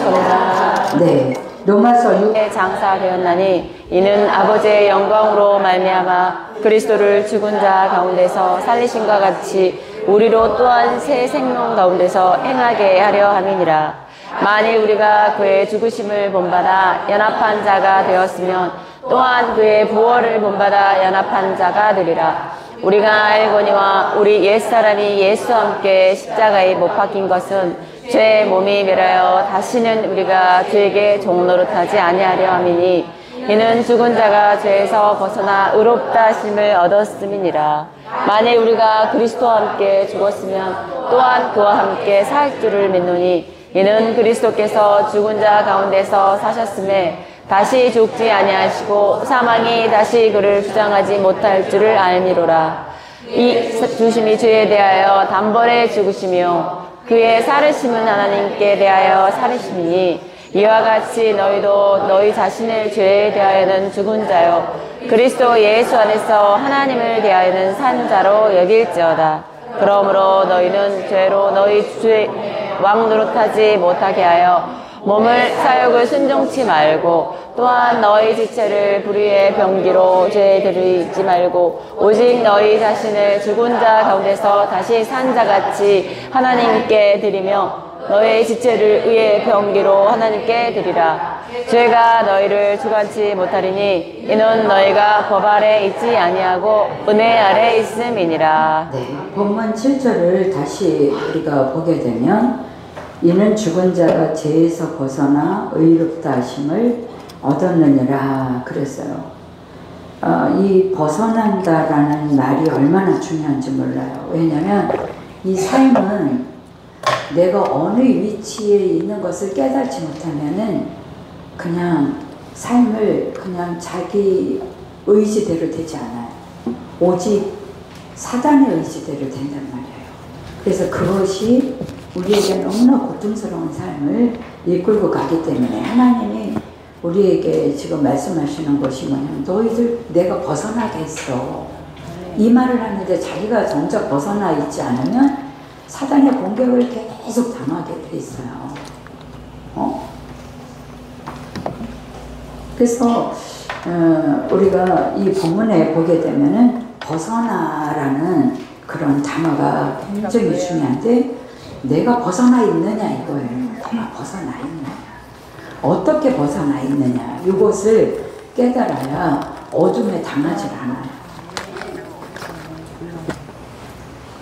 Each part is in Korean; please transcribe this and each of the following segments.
주옵소서. 네, 로마서 6의 장사되었나니 이는 아버지의 영광으로 말미암아 그리스도를 죽은 자 가운데서 살리신과 같이 우리로 또한 새 생명 가운데서 행하게 하려 함이니라. 만일 우리가 그의 죽으심을 본받아 연합한 자가 되었으면 또한 그의 부활을 본받아 연합한 자가 되리라. 우리가 알거니와 우리 옛사람이 예수와 함께 십자가에 못 박힌 것은 죄의 몸이 멸하여 다시는 우리가 죄에게 종노릇하지 아니하려 함이니 이는 죽은 자가 죄에서 벗어나 의롭다 하심을 얻었음이니라. 만일 우리가 그리스도와 함께 죽었으면 또한 그와 함께 살 줄을 믿노니 이는 그리스도께서 죽은 자 가운데서 사셨음에 다시 죽지 아니하시고 사망이 다시 그를 주장하지 못할 줄을 알미로라. 이 주심이 죄에 대하여 단번에 죽으시며 그의 살으심은 하나님께 대하여 살으심이니 이와 같이 너희도 너희 자신을 죄에 대하여는 죽은 자요 그리스도 예수 안에서 하나님을 대하여는 산 자로 여길지어다. 그러므로 너희는 죄로 너희 주의 왕 노릇하지 못하게 하여 몸을 사욕을 순종치 말고 또한 너희 지체를 불의의 병기로 죄에 들이지 말고 오직 너희 자신을 죽은 자 가운데서 다시 산 자같이 하나님께 드리며 너희 지체를 의의 병기로 하나님께 드리라. 죄가 너희를 주관치 못하리니 이는 너희가 법 아래 있지 아니하고 은혜 아래 있음이니라. 네, 본문 7절을 다시 우리가 보게 되면 이는 죽은 자가 죄에서 벗어나 의롭다 하심을 얻었느니라 그랬어요. 이 벗어난다라는 말이 얼마나 중요한지 몰라요. 왜냐하면 이 삶은 내가 어느 위치에 있는 것을 깨닫지 못하면은 그냥 삶을 그냥 자기 의지대로 되지 않아요. 오직 사단의 의지대로 된단 말이에요. 그래서 그것이 우리에게 너무나 고통스러운 삶을 이끌고 가기 때문에 하나님이 우리에게 지금 말씀하시는 것이 뭐냐면 너희들 내가 벗어나게 했어. 이 말을 하는데 자기가 정작 벗어나 있지 않으면 사단의 공격을 계속 당하게 돼 있어요. 그래서 우리가 이 본문에 보게 되면은 벗어나라는 그런 단어가 굉장히 중요한데 내가 벗어나 있느냐 이거예요. 내가 벗어나 있느냐, 어떻게 벗어나 있느냐, 이것을 깨달아야 어둠에 당하지 않아요.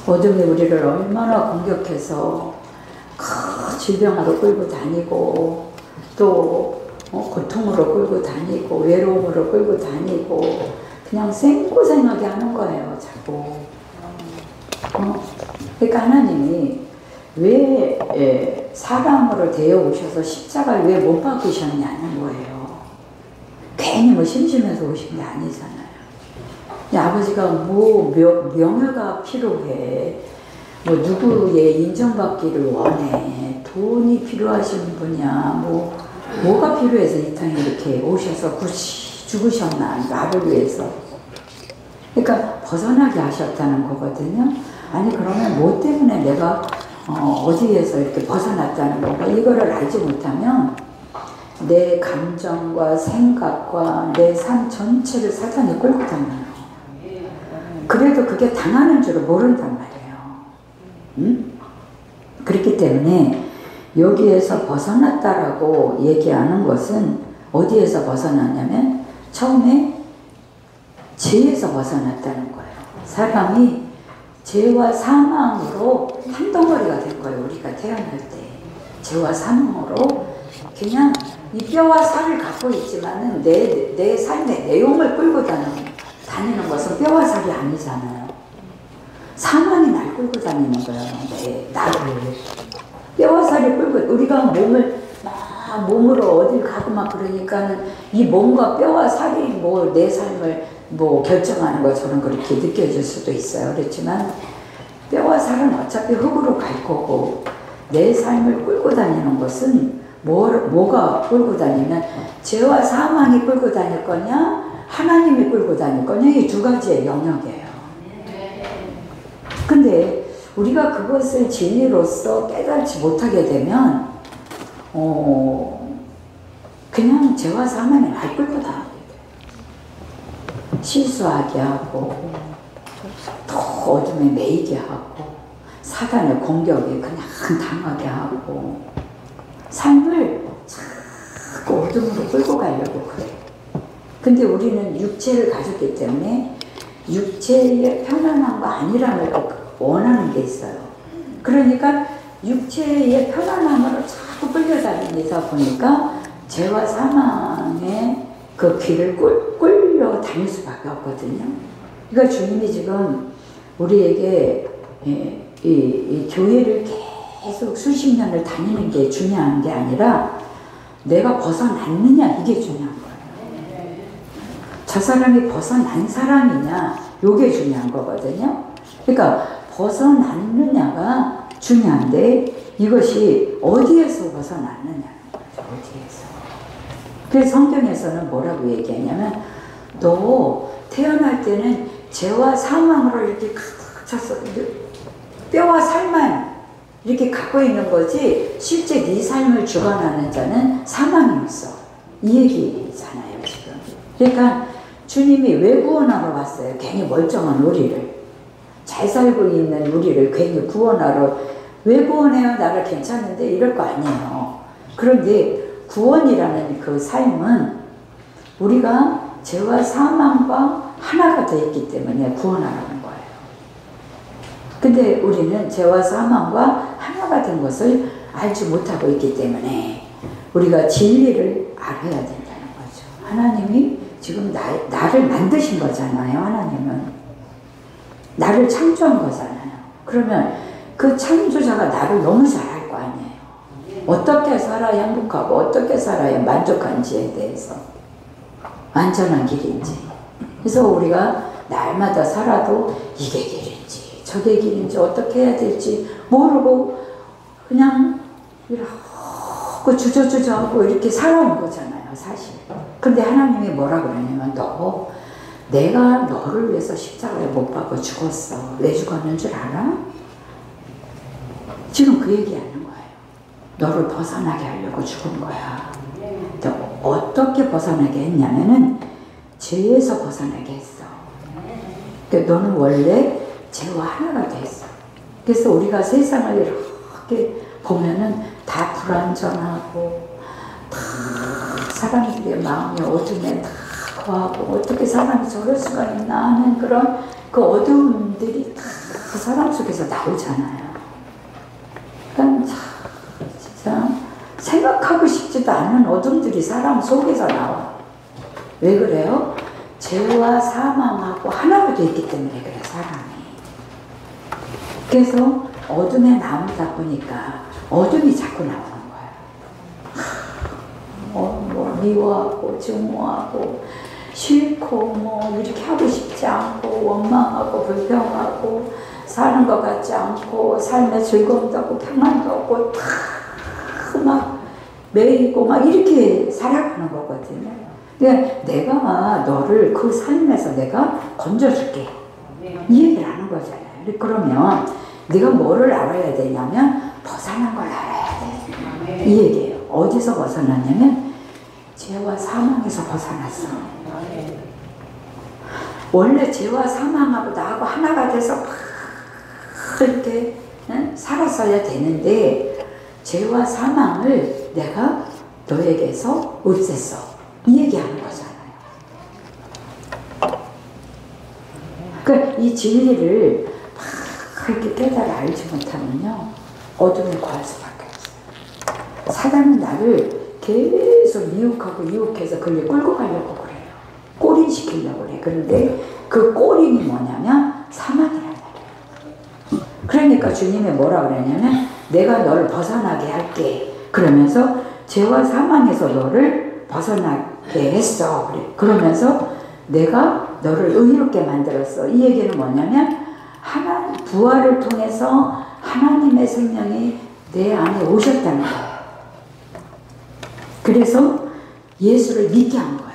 어둠이 우리를 얼마나 공격해서 질병으로 끌고 다니고 또 고통으로 끌고 다니고 외로움으로 끌고 다니고 그냥 생고생하게 하는 거예요, 자꾸. 그러니까 하나님이 왜 사람으로 되어 오셔서 십자가를 왜 못 박으셨냐는 거예요. 괜히 뭐 심심해서 오신 게 아니잖아요. 아버지가 뭐 명예가 필요해, 뭐 누구의 인정받기를 원해, 돈이 필요하신 분이야, 뭐가 필요해서 이 땅에 이렇게 오셔서 죽으셨나 나를 위해서. 그러니까 벗어나게 하셨다는 거거든요. 아니 그러면 뭐 때문에 내가 어디에서 이렇게 벗어났다는 건가, 이거를 알지 못하면 내 감정과 생각과 내 삶 전체를 사탄이 끌고 다녀요. 그래도 그게 당하는 줄을 모른단 말이에요. 응? 그렇기 때문에 여기에서 벗어났다라고 얘기하는 것은 어디에서 벗어났냐면 처음에 죄에서 벗어났다는 거예요. 사람이 죄와 사망으로 한 덩어리가 된 거예요. 우리가 태어날 때 죄와 사망으로 그냥 이 뼈와 살을 갖고 있지만은 내 삶의 내용을 끌고 다니는 것은 뼈와 살이 아니잖아요. 사망이 날 끌고 다니는 거예요. 나를 뼈와 살이 끌고, 우리가 몸으로 어딜 가고 막 그러니까는 이 몸과 뼈와 살이 내 삶을 결정하는 것처럼 그렇게 느껴질 수도 있어요. 그렇지만 뼈와 살은 어차피 흙으로 갈 거고 내 삶을 끌고 다니는 것은 뭐가 끌고 다니면 죄와 사망이 끌고 다닐 거냐 하나님이 끌고 다닐 거냐, 이 두 가지의 영역이에요. 근데 우리가 그것을 진리로서 깨닫지 못하게 되면 그냥 죄와 사망에 날 끌고 다니게 돼. 실수하게 하고 또 어둠에 매이게 하고 사단의 공격에 그냥 당하게 하고 삶을 자꾸 어둠으로 끌고 가려고 그래. 근데 우리는 육체를 가졌기 때문에 육체의 편안함과 안일함을 원하는 게 있어요. 그러니까 육체의 편안함으로 자꾸 끌려다니다 보니까 죄와 사망의 그 길을 끌려 다닐 수밖에 없거든요. 그러니까 주님이 지금 우리에게 이 교회를 계속 수십 년을 다니는 게 중요한 게 아니라 내가 벗어났느냐 이게 중요한 거예요. 저 사람이 벗어난 사람이냐 이게 중요한 거거든요. 그러니까 벗어났느냐가 중요한데 이것이 어디에서 벗어났느냐는 거죠. 어디에서. 그래서 성경에서는 뭐라고 얘기하냐면 너 태어날 때는 죄와 사망으로 이렇게 가득 찼어. 뼈와 살만 이렇게 갖고 있는 거지 실제 네 삶을 주관하는 자는 사망이 없어. 이 얘기잖아요 지금. 그러니까 주님이 왜 구원하러 왔어요? 괜히 멀쩡한 우리를, 잘 살고 있는 우리를 괜히 구원하러. 왜 구원해요? 나를 괜찮은데 이럴 거 아니에요. 그런데 구원이라는 그 삶은 우리가 죄와 사망과 하나가 되어 있기 때문에 구원하라는 거예요. 근데 우리는 죄와 사망과 하나가 된 것을 알지 못하고 있기 때문에 우리가 진리를 알아야 된다는 거죠. 하나님이 지금 나를 만드신 거잖아요. 하나님은 나를 창조한 거잖아요. 그러면 그 창조자가 나를 너무 잘 알 거 아니에요. 어떻게 살아야 행복하고 어떻게 살아야 만족한지에 대해서 완전한 길인지. 그래서 우리가 날마다 살아도 이게 길인지 저게 길인지 어떻게 해야 될지 모르고 그냥 이렇게 주저주저하고 이렇게 살아온 거잖아요 사실. 근데 하나님이 뭐라 그러냐면 너 내가 너를 위해서 십자가에 못 박아 죽었어. 왜 죽었는 줄 알아? 지금 그 얘기하는 거예요. 너를 벗어나게 하려고 죽은 거야. 어떻게 벗어나게 했냐면은 죄에서 벗어나게 했어. 그러니까 너는 원래 죄와 하나가 됐어. 그래서 우리가 세상을 이렇게 보면은 다 불완전하고 다 사람들의 마음이 어둠에 다 거하고 어떻게 사람이 저럴 수가 있나 하는 그런 그 어둠들이 다 그 사람 속에서 나오잖아요. 그러니까 진짜 생각하고 싶지도 않은 어둠들이 사람 속에서 나와. 왜 그래요? 죄와 사망하고 하나가 되어 있기 때문에 그래 사람이. 그래서 어둠에 나오다 보니까 어둠이 자꾸 나오는 거야. 뭐 미워하고 증오하고 싫고 뭐 이렇게 하고 싶지 않고 원망하고 불평하고 사는 것 같지 않고 삶의 즐거움도 없고 평안도 없고 다 막 매이고 막 이렇게 살아가는 거거든요. 그러니까 내가 너를 그 삶에서 내가 건져줄게 이 얘기를 하는 거잖아요. 그러면 네가 뭐를 알아야 되냐면 벗어난 걸 알아야 돼. 이 얘기예요. 어디서 벗어났냐면 죄와 사망에서 벗어났어. 원래 죄와 사망하고 나하고 하나가 돼서 막 이렇게 살았어야 되는데 죄와 사망을 내가 너에게서 없앴어. 이 얘기하는 거잖아요. 그러니까 이 진리를 막 이렇게 깨달아 알지 못하면요 어둠에 거할 수밖에 없어요. 사단은 나를 계속 미혹하고 유혹해서 그걸 끌고 가려고 그래요. 꼬린시키려고 그래. 그런데 그 꼬린이 뭐냐면 사망이란 말이에요. 그러니까 주님이 뭐라 그러냐면 내가 너를 벗어나게 할게. 그러면서 죄와 사망에서 너를 벗어나게 했어. 그래. 그러면서 내가 너를 의롭게 만들었어. 이 얘기는 뭐냐면 부활을 통해서 하나님의 생명이 내 안에 오셨다는 거예요. 그래서 예수를 믿게 한 거예요.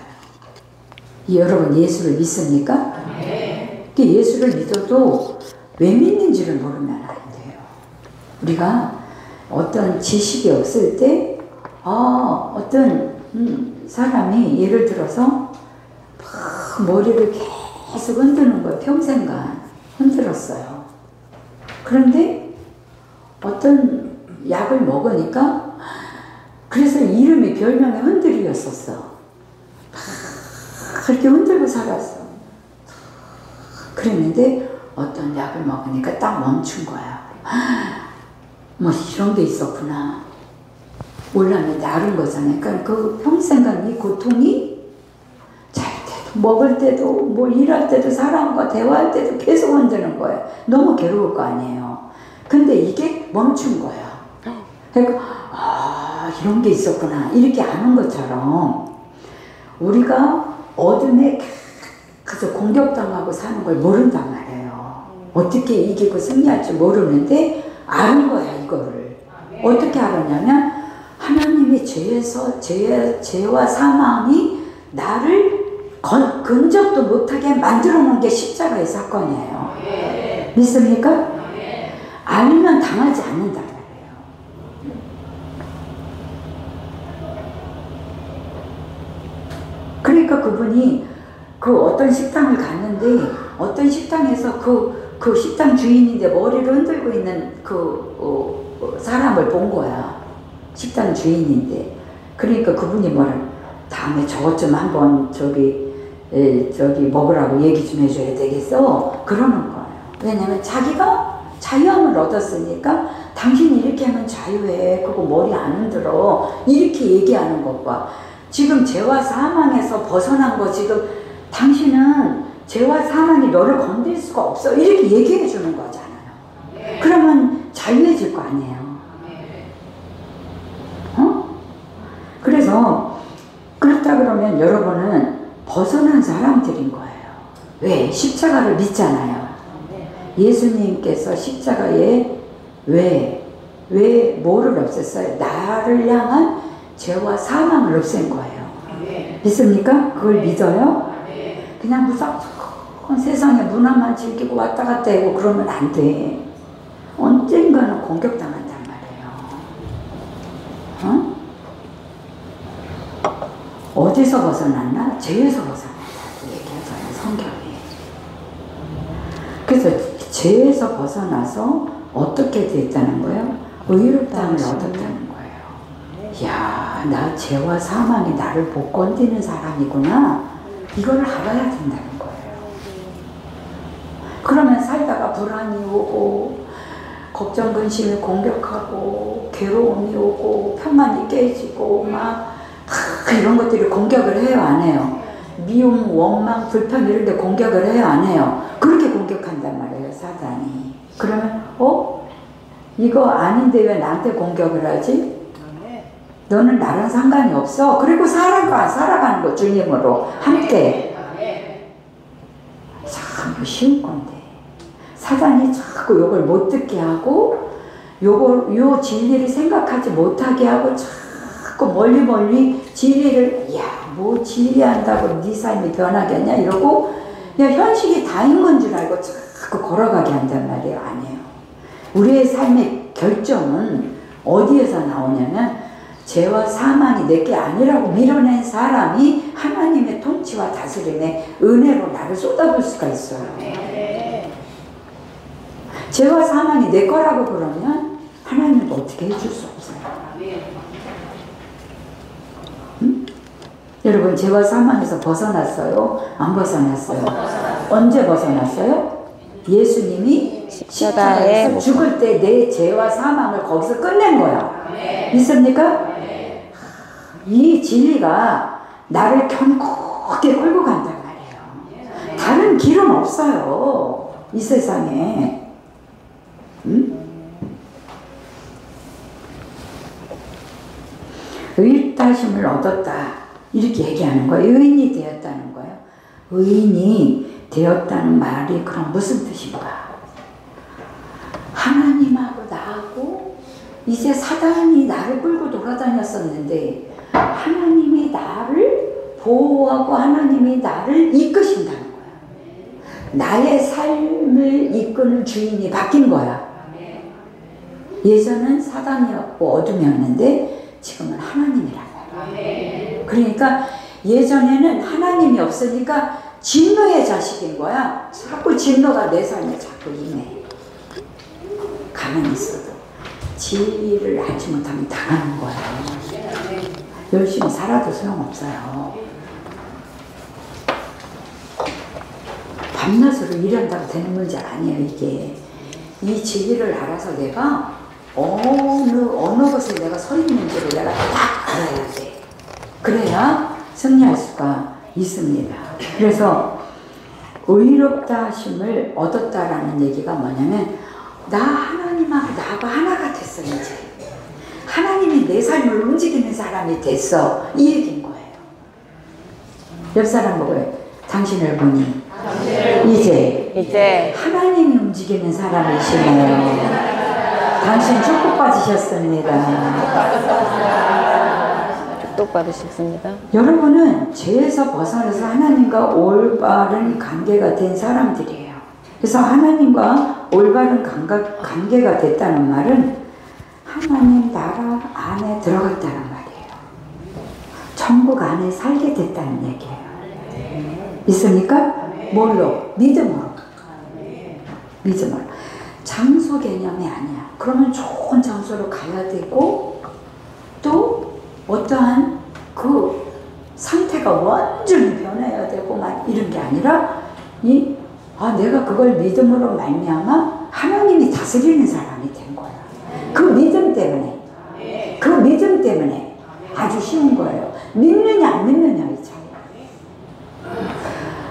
여러분 예수를 믿습니까? 네. 예수를 믿어도 왜 믿는지를 모르면 안 돼요. 우리가 어떤 지식이 없을 때 어떤 사람이 예를 들어서 막 머리를 계속 흔드는 거예요. 평생간 흔들었어요. 그런데 어떤 약을 먹으니까 그래서 이름이 별명이 흔들이였었어. 그렇게 흔들고 살았어. 그랬는데 어떤 약을 먹으니까 딱 멈춘 거야. 뭐 이런 게 있었구나. 몰랐는데 아는 거잖아요. 그러니까 그 평생간 이 고통이 잘 때도 먹을 때도 뭐 일할 때도 사람과 대화할 때도 계속 흔드는 거예요. 너무 괴로울 거 아니에요. 근데 이게 멈춘 거야. 그러니까 이런 게 있었구나 이렇게 아는 것처럼 우리가 어둠에 계속 공격당하고 사는 걸 모른단 말이에요. 어떻게 이기고 승리할지 모르는데 아는 거야 이거를. 어떻게 알았냐면 하나님의 죄와 사망이 나를 근접도 못하게 만들어 놓은 게 십자가의 사건이에요. 믿습니까? 알면 당하지 않는다 말이에요. 그러니까 그분이 그 어떤 식당을 갔는데 어떤 식당에서 그 식당 주인인데 머리를 흔들고 있는 사람을 본 거야. 식당 주인인데. 그러니까 그분이 다음에 저것 좀 한번 저기 먹으라고 얘기 좀 해줘야 되겠어? 그러는 거예요. 왜냐면 자기가 자유함을 얻었으니까 당신이 이렇게 하면 자유해. 그거 머리 안 흔들어. 이렇게 얘기하는 것과 지금 죄와 사망에서 벗어난 거 지금 당신은 죄와 사망이 너를 건들 수가 없어. 이렇게 얘기해 주는 거잖아요. 그러면 자유해질 거 아니에요. 그래서 그렇다 그러면 여러분은 벗어난 사람들인 거예요. 왜? 십자가를 믿잖아요. 예수님께서 십자가에 왜 뭐를 없앴어요? 나를 향한 죄와 사망을 없앤 거예요. 믿습니까? 그걸 믿어요? 그냥 무조건 세상에 문화만 즐기고 왔다 갔다 하고 그러면 안 돼. 언젠가는 공격당한단 말이에요. 어디서 벗어났나? 죄에서 벗어났다고 얘기하잖아요, 성경이. 그래서 죄에서 벗어나서 어떻게 됐다는 거예요? 의롭다함을 얻었다는 거예요. 이야, 나 죄와 사망이 나를 못 건드는 사람이구나. 이걸 알아야 된다는 거예요. 그러면 살다가 불안이 오고 걱정, 근심이 공격하고 괴로움이 오고 평안이 깨지고 이런 것들이 공격을 해요, 안 해요? 미움, 원망, 불평 이런 데 공격을 해요, 안 해요? 그렇게 공격한단 말이에요, 사단이. 그러면 이거 아닌데 왜 나한테 공격을 하지? 너는 나랑 상관이 없어. 그리고 살아가는 거 주님으로 함께. 참 쉬운 건데 사단이 자꾸 요걸 못 듣게 하고 요 진리를 생각하지 못하게 하고 자꾸 멀리 진리를 뭐 진리한다고 네 삶이 변하겠냐 이러고 그냥 현실이 다인 건 줄 알고 자꾸 걸어가게 한단 말이에요. 아니에요. 우리의 삶의 결정은 어디에서 나오냐면 죄와 사망이 내게 아니라고 밀어낸 사람이 하나님의 통치와 다스림의 은혜로 나를 쏟아볼 수가 있어요. 죄와 사망이 내 거라고 그러면 하나님은 어떻게 해줄 수 없어요. 여러분 죄와 사망에서 벗어났어요? 안 벗어났어요? 언제 벗어났어요? 예수님이 십자가에서 죽을 때 내 죄와 사망을 거기서 끝낸 거야. 믿습니까? 이 진리가 나를 견고하게 끌고 간단 말이에요. 다른 길은 없어요. 이 세상에. 의롭다심을 얻었다. 이렇게 얘기하는 거예요. 의인이 되었다는 거예요. 의인이 되었다는 말이 그럼 무슨 뜻인가? 하나님하고 나하고 이제 사단이 나를 끌고 돌아다녔었는데 하나님이 나를 보호하고 하나님이 나를 이끄신다는 거야. 나의 삶을 이끄는 주인이 바뀐 거야. 예전은 사단이었고 어둠이었는데 지금은 하나님이란 말이에요. 그러니까 예전에는 하나님이 없으니까 진노의 자식인 거야. 자꾸 진노가 내 삶에 자꾸 임해. 가만히 있어도 진리를 알지 못하면 당하는 거야. 열심히 살아도 소용없어요. 밤낮으로 일한다고 되는 문제 아니에요. 이게 이 진리를 알아서 내가 어느 것에 내가 서 있는지를 내가 딱 알아야 돼. 그래야 승리할 수가 있습니다. 그래서 의롭다 하심을 얻었다라는 얘기가 뭐냐면 나 하나님하고 나하고 하나가 됐어. 이제 하나님이 내 삶을 움직이는 사람이 됐어. 이 얘기인 거예요. 옆 사람 보고 당신을 보니 이제 하나님이 움직이는 사람이시네요. 당신 축복받으셨습니다. 축복받으셨습니다. 여러분은 죄에서 벗어나서 하나님과 올바른 관계가 된 사람들이에요. 그래서 하나님과 올바른 관계가 됐다는 말은 하나님 나라 안에 들어갔다는 말이에요. 천국 안에 살게 됐다는 얘기예요. 믿습니까? 뭘로? 믿음으로. 믿음으로. 장소 개념이 아니야. 그러면 좋은 장소로 가야 되고 또 어떠한 그 상태가 완전히 변해야 되고 막 이런 게 아니라 내가 그걸 믿음으로 말미암아 하나님이 다스리는 사람이 된 거야. 그 믿음 때문에 아주 쉬운 거예요. 믿느냐 안 믿느냐 이 차이.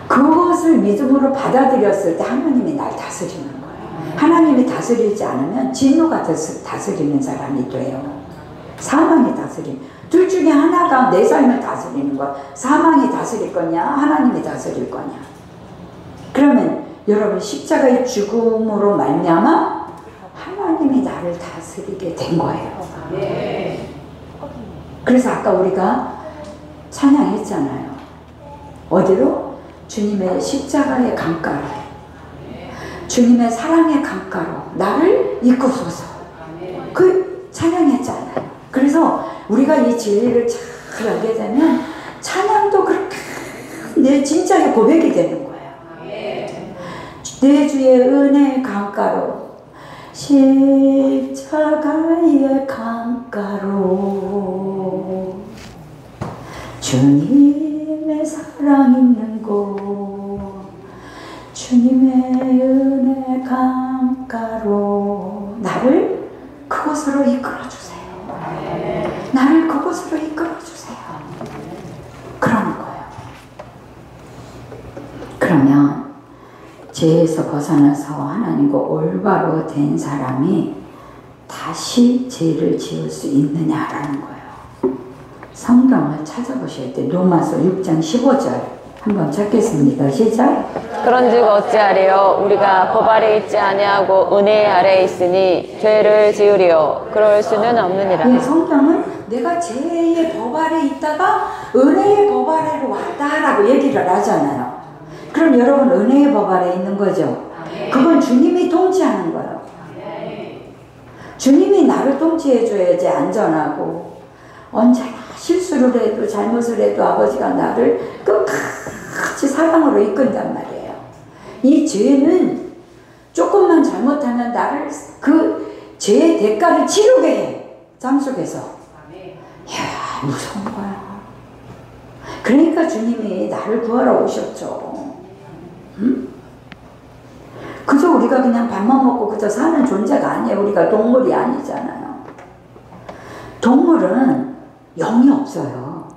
그것을 믿음으로 받아들였을 때 하나님이 날 다스리는 거예요. 하나님이 다스리지 않으면 진노가 다스리는 사람이 돼요. 사망이 다스리는. 둘 중에 하나가 내 삶을 다스리는 거야. 사망이 다스릴 거냐 하나님이 다스릴 거냐. 그러면 여러분 십자가의 죽음으로 말미암아 하나님이 나를 다스리게 된 거예요. 그래서 아까 우리가 찬양했잖아요. 어디로? 주님의 십자가의 강가로, 주님의 사랑의 강가로 나를 이끄소서. 그 찬양했잖아요. 그래서 우리가 이 진리를 잘 알게 되면 찬양도 그렇게 내 진짜의 고백이 되는 거예요. 내 주의 은혜의 강가로, 십자가의 강가로, 주님의 사랑 있는 곳, 주님의 은혜 강가로 나를 그곳으로 이끌어주세요. 나를 그곳으로 이끌어주세요. 그러는 거예요. 그러면 죄에서 벗어나서 하나님과 올바로 된 사람이 다시 죄를 지을 수 있느냐라는 거예요. 성경을 찾아보실 때 로마서 6장 15절 한번 찾겠습니다. 시작. 그런즉 어찌하리요? 우리가 법 아래 있지 아니하고 은혜 아래 있으니 죄를 지으리요? 그럴 수는 없느니라. 네, 성경은 내가 죄의 법 아래 있다가 은혜의 법 아래로 왔다라고 얘기를 하잖아요. 그럼 여러분 은혜의 법 아래 있는 거죠? 그건 주님이 통치하는 거예요. 주님이 나를 통치해 줘야지 안전하고, 언제나 실수를 해도 잘못을 해도 아버지가 나를 끝까지 사랑으로 이끈단 말이에요. 이 죄는 조금만 잘못하면 나를 그 죄의 대가를 치르게 해. 삶 속에서. 이야, 무서운 거야. 그러니까 주님이 나를 구하러 오셨죠. 응? 그저 우리가 그냥 밥만 먹고 그저 사는 존재가 아니에요. 우리가 동물이 아니잖아요. 동물은 영이 없어요.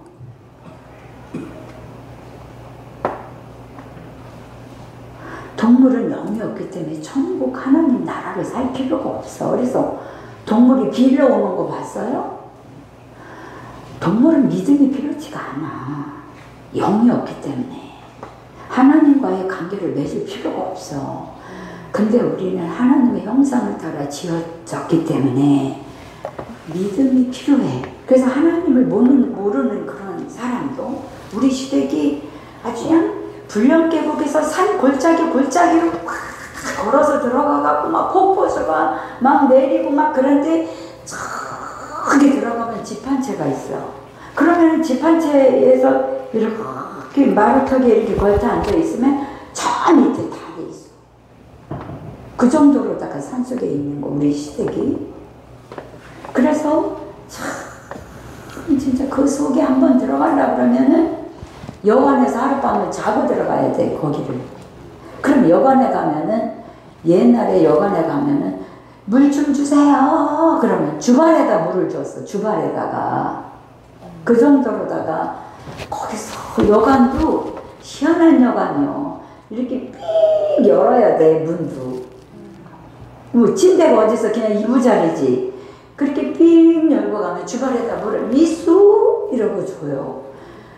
동물은 영이 없기 때문에 천국 하나님 나라를 살 필요가 없어. 그래서 동물이 빌려오는 거 봤어요? 동물은 믿음이 필요치가 않아. 영이 없기 때문에 하나님과의 관계를 맺을 필요가 없어. 근데 우리는 하나님의 형상을 따라 지어졌기 때문에 믿음이 필요해. 그래서 하나님을 모르는 그런 사람도 우리 시댁이 아주 그냥 불량계곡에서 산 골짜기로 걸어서 들어가갖고 막 폭포수가 막 내리고 막 그런데 크게 들어가면 집 한 채가 있어. 그러면 집 한 채에서 이렇게 마루턱에 이렇게 걸터 앉아 있으면 저 밑에 다 돼 있어. 그 정도로다가 산속에 있는 거 우리 시댁이. 그래서 참 진짜 그 속에 한번 들어가려고 그러면은 여관에서 하룻밤을 자고 들어가야 돼 거기를. 그럼 여관에 가면은 옛날에 여관에 가면은 물 좀 주세요 그러면 주발에다 물을 줬어. 주발에다가. 그 정도로다가 거기서 여관도 희한한 여관이요. 이렇게 삑 열어야 돼 문도. 뭐 침대가 어디서 그냥 이부자리지. 그렇게 삑 열고 가면 주발에다 물을 미수 이러고 줘요.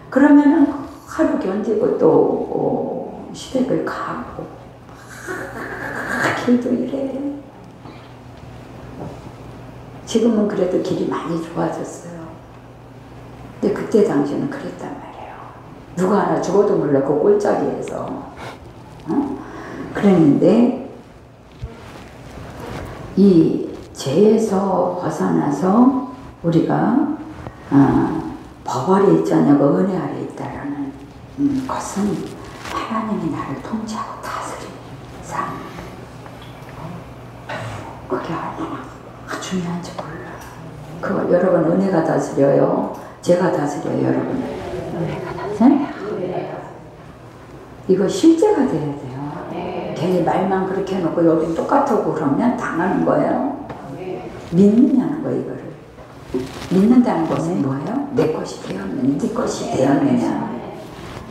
그러면은 하루 견디고 또 시댁을 가고 길도 이래. 지금은 그래도 길이 많이 좋아졌어요. 근데 그때 당시는 그랬단 말이에요. 누가 하나 죽어도 몰라 그 꼴짜기에서. 그랬는데 이 죄에서 벗어나서 우리가 법 아래 있지 않냐고 은혜 아래 있다라는 것은 하나님이 나를 통치하고 다스리는 삶. 그게 얼마나 중요한지 몰라. 그걸 여러분 은혜가 다스려요? 제가 다스려요 여러분? 은혜가 다스려요. 이거 실제가 돼야 돼요. 괜히 말만 그렇게 해놓고 여긴 똑같다고 그러면 당하는 거예요. 믿느냐는 거예요 이거를. 믿는다는 것은 뭐예요? 내 것이 되었느냐, 네 것이 되었느냐,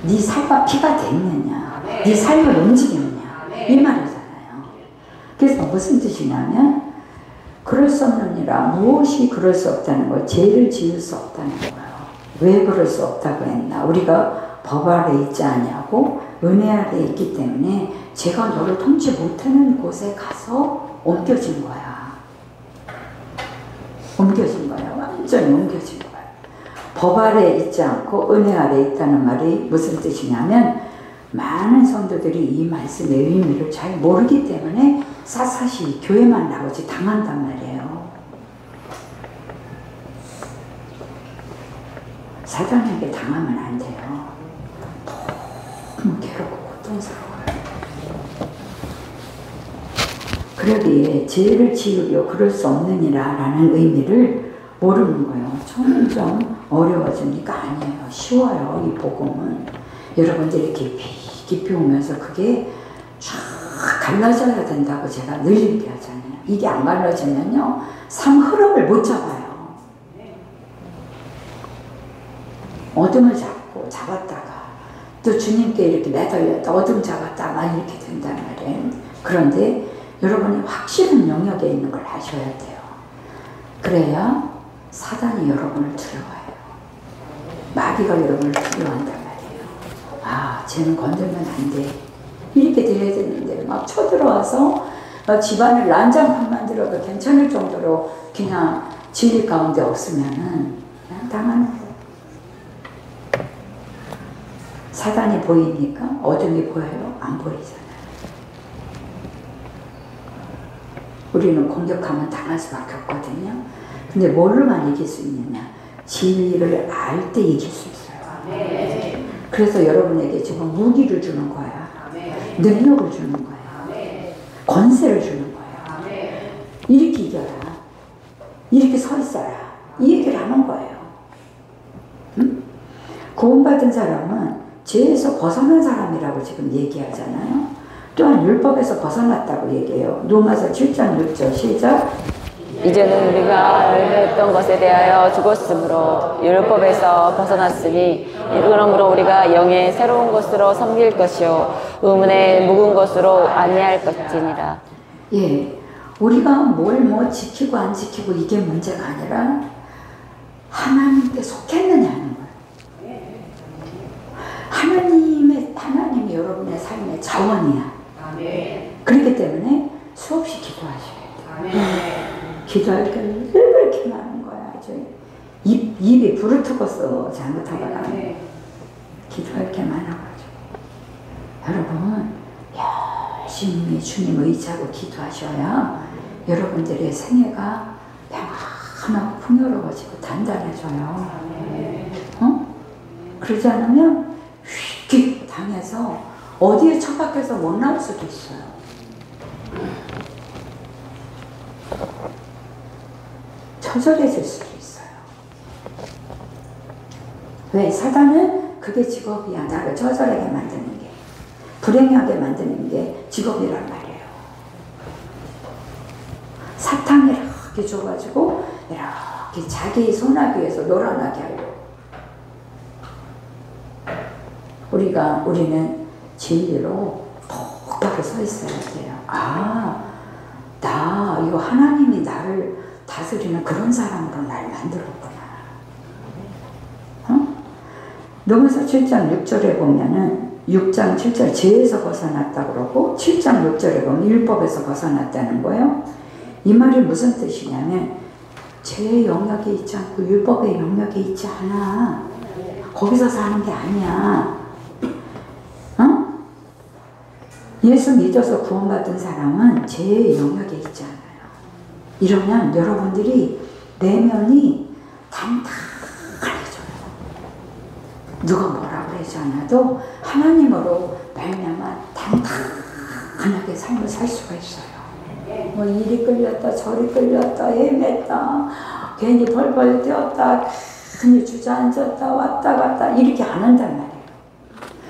네 살과 피가 됐느냐, 네 삶을 움직였느냐 이 말이잖아요. 그래서 무슨 뜻이냐면 그럴 수 없느니라. 무엇이 그럴 수 없다는 거예요? 죄를 지을 수 없다는 거예요. 왜 그럴 수 없다고 했나? 우리가 법 아래 있지 않냐고 은혜 아래 있기 때문에 제가 너를 통치 못하는 곳에 가서 옮겨진 거야. 옮겨진 거야. 완전히 옮겨진 거야. 법 아래 있지 않고 은혜 아래 있다는 말이 무슨 뜻이냐면 많은 성도들이 이 말씀의 의미를 잘 모르기 때문에 샅샅이 교회만 나오지 당한단 말이에요. 사단에게 당하면 안 돼요. 너무 괴롭고 고통스러워요. 그러기에 죄를 지으려 그럴 수 없느니라 라는 의미를 모르는 거예요. 점점 어려워지니까 아니에요. 쉬워요. 이 복음은. 여러분들이 깊이 오면서 그게 쫙 갈라져야 된다고 제가 늘 얘기하잖아요. 이게 안 갈라지면요 삶 흐름을 못 잡아요. 어둠을 잡았다가 또 주님께 이렇게 매달렸다 어둠 잡았다 막 이렇게 된단 말이에요. 그런데 여러분이 확실한 영역에 있는 걸 아셔야 돼요. 그래야 사단이 여러분을 두려워해요. 마귀가 여러분을 두려워한단 말이에요. 아, 쟤는 건들면 안 돼. 이렇게 돼야 되는데 막 쳐들어와서 막 집안을 난장판 만들어도 괜찮을 정도로 그냥 진리 가운데 없으면은 그냥 당하는 거예요. 사단이 보이니까 어둠이 보여요? 안 보이잖아요. 우리는 공격하면 당할 수밖에 없거든요. 근데 뭘로만 이길 수 있느냐? 진리를 알 때 이길 수 있어요. 그래서 여러분에게 지금 무기를 주는 거야. 능력을 주는 거야. 권세를 주는 거야. 이렇게 이겨라. 이렇게 서 있어라. 이 얘기를 하는 거예요. 응? 구원받은 사람은 죄에서 벗어난 사람이라고 지금 얘기하잖아요. 또한 율법에서 벗어났다고 얘기해요. 로마서 7장 6절 시작. 이제는 우리가 얽매였던 것에 대하여 죽었으므로 율법에서 벗어났으니 그러므로 우리가 영의 새로운 것으로 섬길 것이요 의문의 묵은 것으로 아니할 것이니라. 예, 우리가 뭘 지키고 안 지키고 이게 문제가 아니라 하나님께 속했느냐는 거예요. 하나님이 여러분의 삶의 자원이야. 그렇기 때문에 수없이 기도하셔야 돼요. 기도할 때 왜 그렇게 많은 거야? 입이 부르트겠어. 잘못하다가. 기도할 게 많아가지고. 여러분 열심히 주님 의지하고 기도하셔야 여러분들의 생애가 환하고 풍요로워지고 단단해져요. 그러지 않으면 휙 당해서 어디에 처박혀서 못 나올 수도 있어요. 처절해질 수도 있어요. 왜? 사단은 그게 직업이야. 나를 처절하게 만드는 게, 불행하게 만드는 게 직업이란 말이에요. 사탕 이렇게 줘가지고 이렇게 자기 손아귀에서 놀아나게 하려고. 우리는 진리로 똑바로 서 있어야 돼요. 아, 나 이거 하나님이 나를 다스리는 그런 사람으로 날 만들었구나. 로마서 7장 6절에 보면은 6장 7절 죄에서 벗어났다 그러고 7장 6절에 보면 율법에서 벗어났다는 거예요. 이 말이 무슨 뜻이냐면 죄의 영역에 있지 않고 율법의 영역에 있지 않아. 거기서 사는 게 아니야. 예수 믿어서 구원받은 사람은 죄의 영역에 있지 않아요. 이러면 여러분들이 내면이 단단해져요. 누가 뭐라고 하지 않아도 하나님으로 말미암아 단단하게 삶을 살 수가 있어요. 뭐 이리 끌렸다 저리 끌렸다 헤맸다 괜히 벌벌 뛰었다 괜히 주저앉았다 왔다 갔다 이렇게 안 한단 말이에요.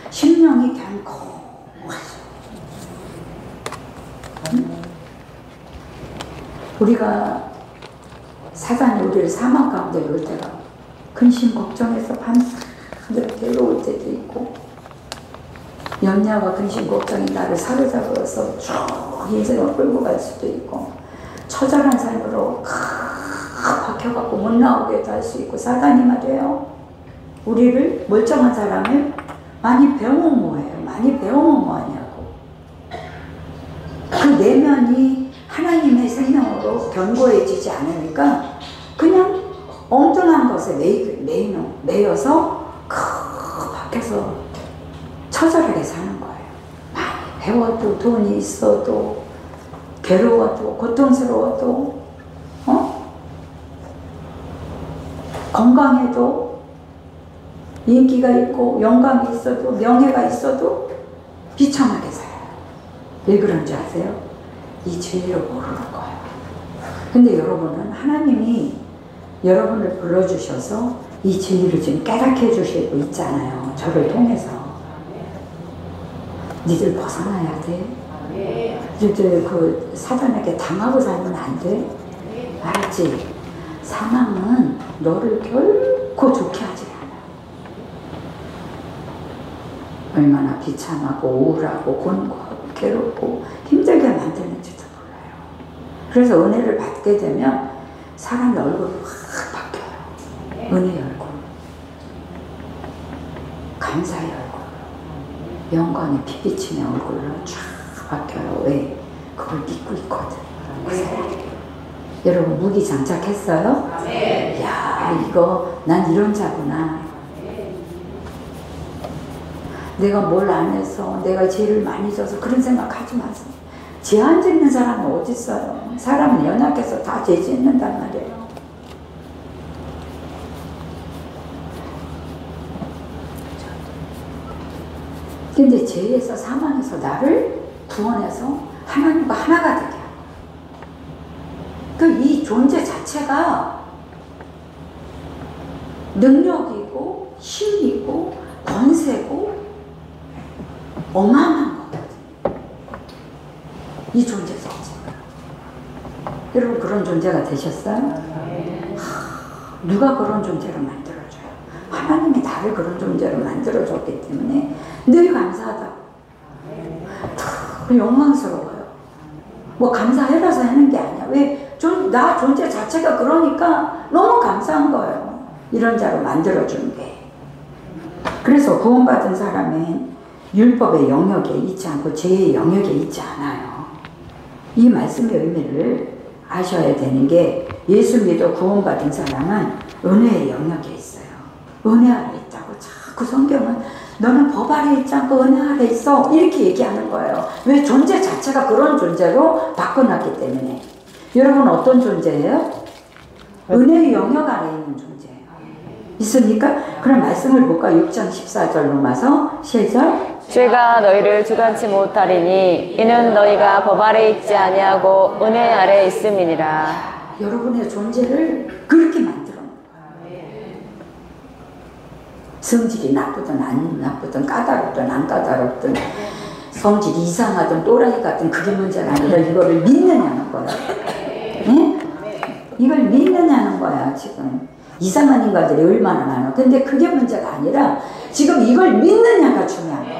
심령이 견고하죠. 우리가 사단이 우리를 사망 가운데 놓을 때가 근심 걱정해서 밤새도록 괴로울 때도 있고 염려와 근심 걱정이 나를 사로잡아서 쭉 인생을 끌고 갈 수도 있고 처절한 삶으로 박혀갖고 못 나오게도 할 수 있고 사단이 말이에요. 우리를 멀쩡한 사람을 많이 배우면 뭐예요? 많이 배우면 뭐하냐고. 그 내면이 하나님의 생명으로 견고해지지 않으니까 그냥 엉뚱한 것에 매여서 밖에서 처절하게 사는 거예요. 많이 배워도 돈이 있어도 괴로워도 고통스러워도 건강해도 인기가 있고 영광이 있어도 명예가 있어도 비참하게 살아요. 왜 그런지 아세요? 이 진리를 모르는 거예요. 근데 여러분은 하나님이 여러분을 불러주셔서 이 진리를 지금 깨닫게 해주시고 있잖아요. 저를 통해서. 니들 벗어나야 돼. 니들 그 사단에게 당하고 살면 안 돼. 알았지? 사망은 너를 결코 좋게 하지 않아. 얼마나 비참하고 우울하고 곤고하고 괴롭고 힘들게 만드는지도 몰라요. 그래서 은혜를 받게 되면 사람의 얼굴이 확 바뀌어요. 은혜의 얼굴, 감사의 얼굴, 영광의 피비침의 얼굴로 쫙 바뀌어요. 왜? 그걸 믿고 있거든. 그 사람. 여러분 무기 장착했어요? 야, 이거 난 이런 자구나. 내가 뭘 안 해서 내가 죄를 많이 져서 그런 생각하지 마세요. 죄 안 짓는 사람은 어디 있어요? 사람은 연약해서 다 죄 짓는단 말이에요. 근데 죄에서 사망에서 나를 구원해서 하나님과 하나가 되게 하고 이 존재 자체가 능력이고 힘이고 권세고 어마어마한 거거든요. 이 존재 자체가. 여러분 그런 존재가 되셨어요? 누가 그런 존재로 만들어줘요? 하나님이 나를 그런 존재로 만들어줬기 때문에 늘 감사하다. 영광스러워요. 뭐 감사해라서 하는 게 아니야. 왜? 나 존재 자체가 그러니까 너무 감사한 거예요. 이런 자로 만들어준 게. 그래서 구원받은 사람은 율법의 영역에 있지 않고 죄의 영역에 있지 않아요. 이 말씀의 의미를 아셔야 되는 게 예수 믿어 구원받은 사람은 은혜의 영역에 있어요. 은혜 아래 있다고 자꾸 성경은 너는 법 아래 있지 않고 은혜 아래 있어 이렇게 얘기하는 거예요. 왜? 존재 자체가 그런 존재로 바꿔놨기 때문에. 여러분 어떤 존재예요? 은혜의 영역 아래에 있는 존재예요. 있습니까? 그럼 말씀을 볼까? 6장 14절 로마서 시작. 죄가 너희를 주관치 못하리니 이는 너희가 법 아래 있지 아니하고 은혜 아래 있음이니라. 여러분의 존재를 그렇게 만들어 놓은 거예요. 성질이 나쁘든 안 나쁘든 까다롭든 안 까다롭든 성질이 이상하든 또라이 같든 그게 문제가 아니라 이거를 믿느냐는 거야. 네? 이걸 믿느냐는 거야. 지금 이상한 인간들이 얼마나 많아. 근데 그게 문제가 아니라 지금 이걸 믿느냐가 중요한 거야.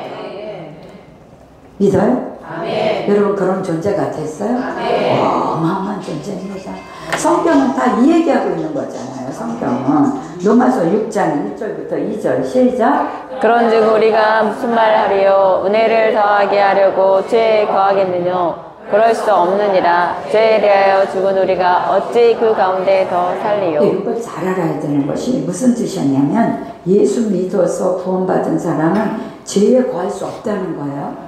믿어요? 아멘. 여러분 그런 존재가 됐어요? 어마어마한 존재입니다. 성경은 다 이 얘기하고 있는 거잖아요. 성경은 로마서 6장 1절부터 2절 시작. 그런즉 우리가 무슨 말 하리요 은혜를 더하게 하려고 죄에 거하겠느냐 그럴 수 없느니라. 죄에 대하여 죽은 우리가 어찌 그 가운데 더 살리요. 이걸 잘 알아야 되는 것이 무슨 뜻이냐면 예수 믿어서 구원받은 사람은 죄에 거할 수 없다는 거예요.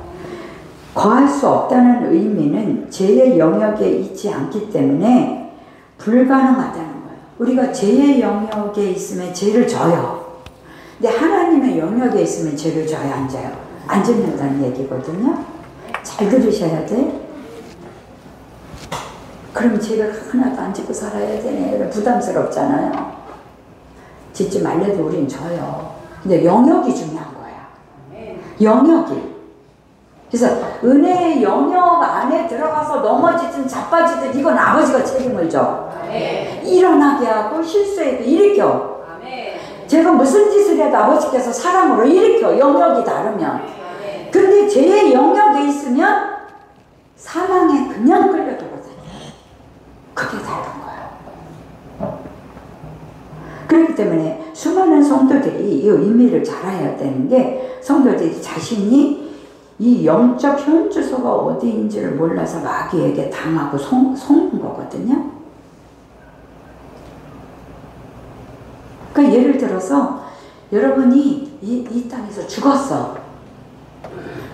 거할 수 없다는 의미는 죄의 영역에 있지 않기 때문에 불가능하다는 거예요. 우리가 죄의 영역에 있으면 죄를 져요. 근데 하나님의 영역에 있으면 죄를 져요, 안 져요? 안 짓는다는 얘기거든요. 잘 들으셔야 돼. 그럼 죄를 하나도 안 짓고 살아야 되네. 부담스럽잖아요. 짓지 말래도 우린 져요. 근데 영역이 중요한 거야. 영역이. 그래서 은혜의 영역 안에 들어가서 넘어지든 자빠지든 이건 아버지가 책임을 져. 일어나게 하고 실수해도 일으켜. 제가 무슨 짓을 해도 아버지께서 사랑으로 일으켜. 영역이 다르면. 근데 죄의 영역에 있으면 사망에 그냥 끌려들어다녀요. 그게 다른 거예요. 그렇기 때문에 수많은 성도들이 이 의미를 잘 알아야 되는 게 성도들이 자신이 이 영적 현주소가 어디인지를 몰라서 마귀에게 당하고 속는 거거든요. 그러니까 예를 들어서 여러분이 이 땅에서 죽었어.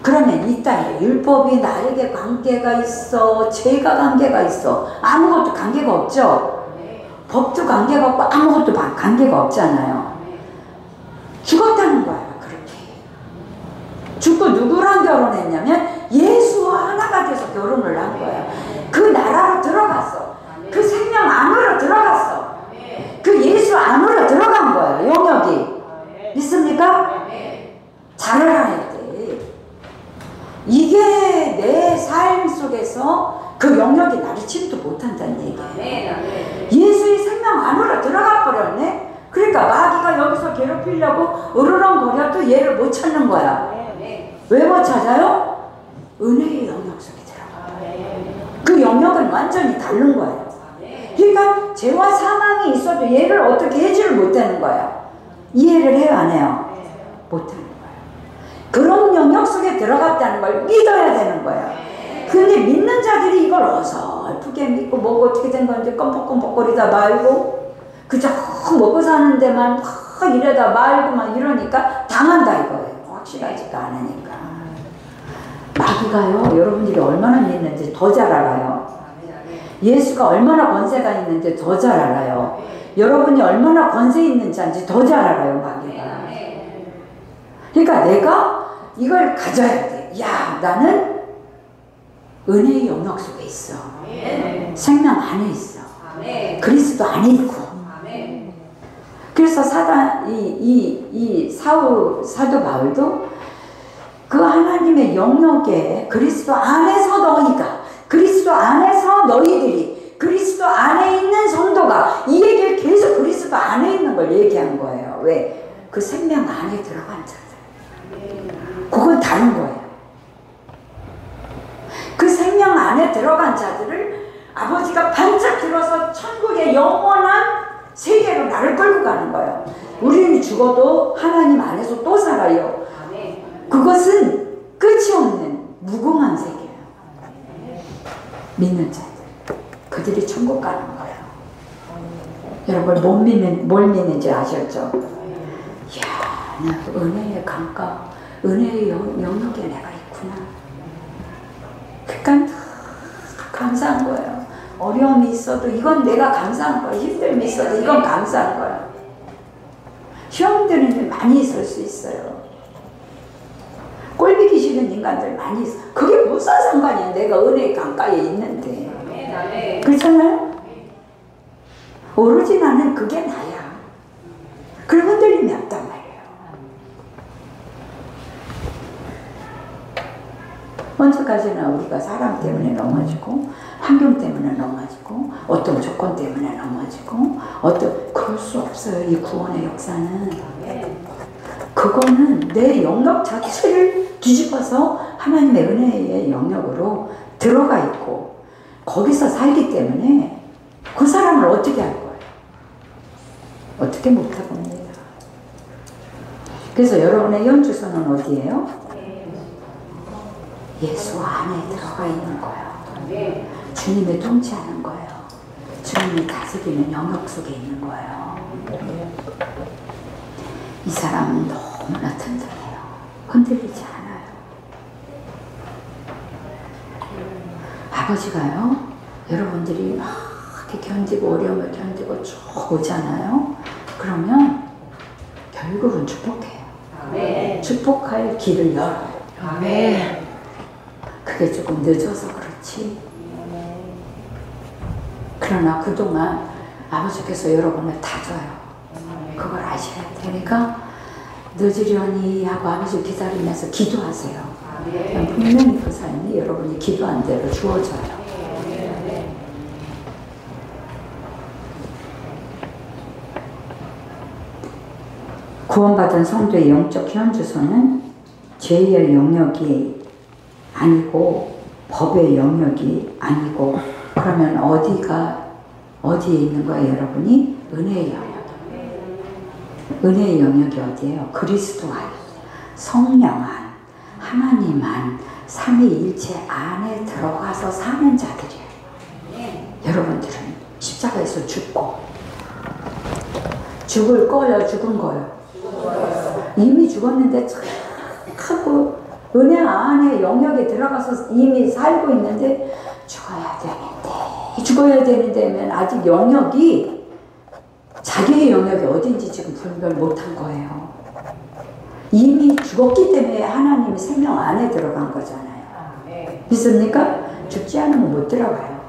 그러면 이 땅에 율법이 나에게 관계가 있어? 죄가 관계가 있어? 아무것도 관계가 없죠? 법도 관계가 없고 아무것도 관계가 없잖아요. 죽었다는 거야. 죽고 누구랑 결혼했냐면 예수와 하나가 돼서 결혼을 한 거야. 그 나라로 들어갔어. 그 생명 안으로 들어갔어. 그 예수 안으로 들어간 거야. 영역이. 믿습니까? 잘 알아야 돼. 이게 내 삶 속에서 그 영역이 나를 침투 못한다는 얘기예요. 예수의 생명 안으로 들어가 버렸네. 그러니까 마귀가 여기서 괴롭히려고 으르렁거려도 얘를 못 찾는 거야. 왜 못 찾아요? 은혜의 영역 속에 들어가. 그 영역은 완전히 다른 거예요. 그러니까 죄와 사망이 있어도 얘를 어떻게 해지를 못하는 거야. 이해를 해요, 안 해요? 못하는 거예요. 그런 영역 속에 들어갔다는 걸 믿어야 되는 거예요. 근데 믿는 자들이 이걸 어설프게 믿고 뭐가 어떻게 된 건지 껌뻑껌뻑거리다 말고 그저 먹고 사는 데만 막 이러다 말고 막 이러니까 당한다 이거예요. 확실하지가 않으니까. 마귀가요, 여러분들이 얼마나 믿는지 더 잘 알아요. 예수가 얼마나 권세가 있는지 더 잘 알아요. 여러분이 얼마나 권세 있는 자인지 더 잘 알아요, 마귀가. 그러니까 내가 이걸 가져야 돼. 야, 나는 은혜의 영역 속에 있어. 생명 안에 있어. 그리스도 안에 있고. 그래서 사도 바울도 그 하나님의 영역에 그리스도 안에서 너희가, 그리스도 안에서 너희들이, 그리스도 안에 있는 성도가 이 얘기를 계속 그리스도 안에 있는 걸 얘기한 거예요. 왜? 그 생명 안에 들어간 자들. 그건 다른 거예요. 그 생명 안에 들어간 자들을 아버지가 반짝 들어서 천국의 영원한 세계로 나를 끌고 가는 거예요. 우리는 죽어도 하나님 안에서 또 살아요. 그것은 끝이 없는 무궁한 세계예요. 믿는 자들, 그들이 천국 가는 거예요. 여러분 뭘 믿는지 아셨죠? 이야, 나 은혜의 강가, 은혜의 영역에 내가 있구나. 그러니까 감사한 거예요. 어려움이 있어도 이건 내가 감사한 거야. 힘듦이 있어도 이건 감사한 거야. 시험들은 많이 있을 수 있어요. 꼴보기 싫은 인간들 많이 있어. 그게 무슨 상관이야. 내가 은혜의 강가에 있는데. 그렇잖아요? 오로지 나는 그게 나야. 그런 흔들림이 없단 말이에요. 언제까지나 우리가 사람 때문에 넘어지고 환경 때문에 넘어지고 어떤 조건 때문에 넘어지고 그럴 수 없어요. 이 구원의 역사는. 그거는 내 영역 자체를 뒤집어서 하나님의 은혜의 영역으로 들어가 있고 거기서 살기 때문에 그 사람을 어떻게 할 거예요? 어떻게 못할 겁니다. 그래서 여러분의 현주소는 어디예요? 예수 안에 들어가 있는 거예요. 주님의 통치하는 거예요. 주님이 다스리는 영역 속에 있는 거예요. 이 사람은 너무나 튼튼해요. 흔들리지 않아요. 아버지가요, 여러분들이 막 이렇게 견디고 어려움을 견디고 쭉 오잖아요. 그러면 결국은 축복해요. 아멘. 축복할 길을 열어요. 아멘. 그게 조금 늦어서 그렇지. 그러나 그동안 아버지께서 여러분을 다져요. 그걸 아셔야 돼. 그러니까 늦으려니 하고 아버지 기다리면서 기도하세요. 분명히 그 삶이 여러분이 기도한 대로 주어져요. 구원받은 성도의 영적 현주소는 죄의 영역이 아니고 법의 영역이 아니고 그러면 어디에 있는 거예요, 여러분이? 은혜의 영역. 은혜의 영역이 어디예요? 그리스도 안, 성령 안, 하나님 안, 삼위일체 안에 들어가서 사는 자들이에요. 여러분들은 십자가에서 죽고 죽을 거예요, 죽은 거예요? 이미 죽었는데 자꾸 은혜 안에 영역에 들어가서 이미 살고 있는데 죽어야 되는데 아직 영역이 자기의 영역이 어딘지 지금 분별 못한 거예요. 이미 죽었기 때문에 하나님이 생명 안에 들어간 거잖아요. 믿습니까? 죽지 않으면 못 들어가요.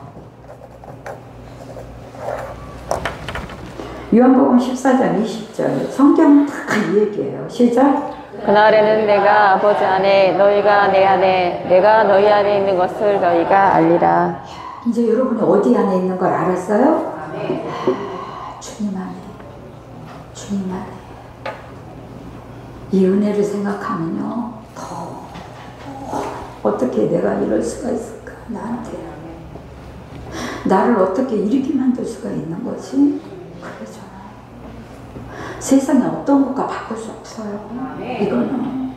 요한복음 14장 20절 성경 다 이 얘기예요. 시작. 그날에는 내가 아버지 안에 너희가 내 안에 내가 너희 안에 있는 것을 너희가 알리라. 이제 여러분이 어디 안에 있는 걸 알았어요? 주님 안에. 주님 안에. 이 은혜를 생각하면요 더 어떻게 내가 이럴 수가 있을까 나한테. 나를 어떻게 이렇게 만들 수가 있는 거지? 그러죠. 세상에 어떤 것과 바꿀 수 없어요. 이거는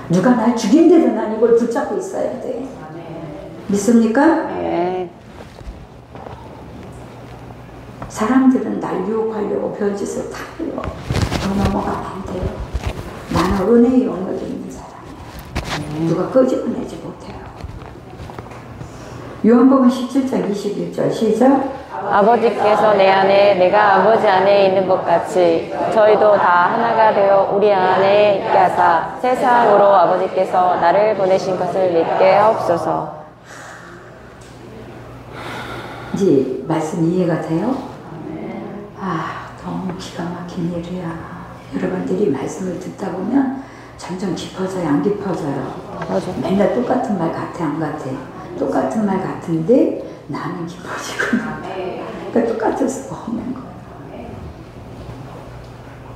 누가 날 죽인데도 난 이걸 붙잡고 있어야 돼. 믿습니까? 네. 사람들은 날 유혹하려고 별짓을 다 해요. 더 넘어가면 안 돼요. 나는 은혜의 영역에 있는 사람이에요. 누가 끄집어내지 못해요. 요한복음 17장 21절 시작. 아버지께서 내 안에 내가 아버지 안에 있는 것 같이 저희도 다 하나가 되어 우리 안에 있게 하사 세상으로 아버지께서 나를 보내신 것을 믿게 하옵소서. 이제 말씀 이해가 돼요? 너무 기가 막힌 일이야. 여러분들이 말씀을 듣다 보면 점점 깊어져요, 안 깊어져요? 맞아. 맨날 똑같은 말 같아, 안 같아? 똑같은 말 같은데 나는 깊어지고 그러니까 똑같을 수가 없는 거예요.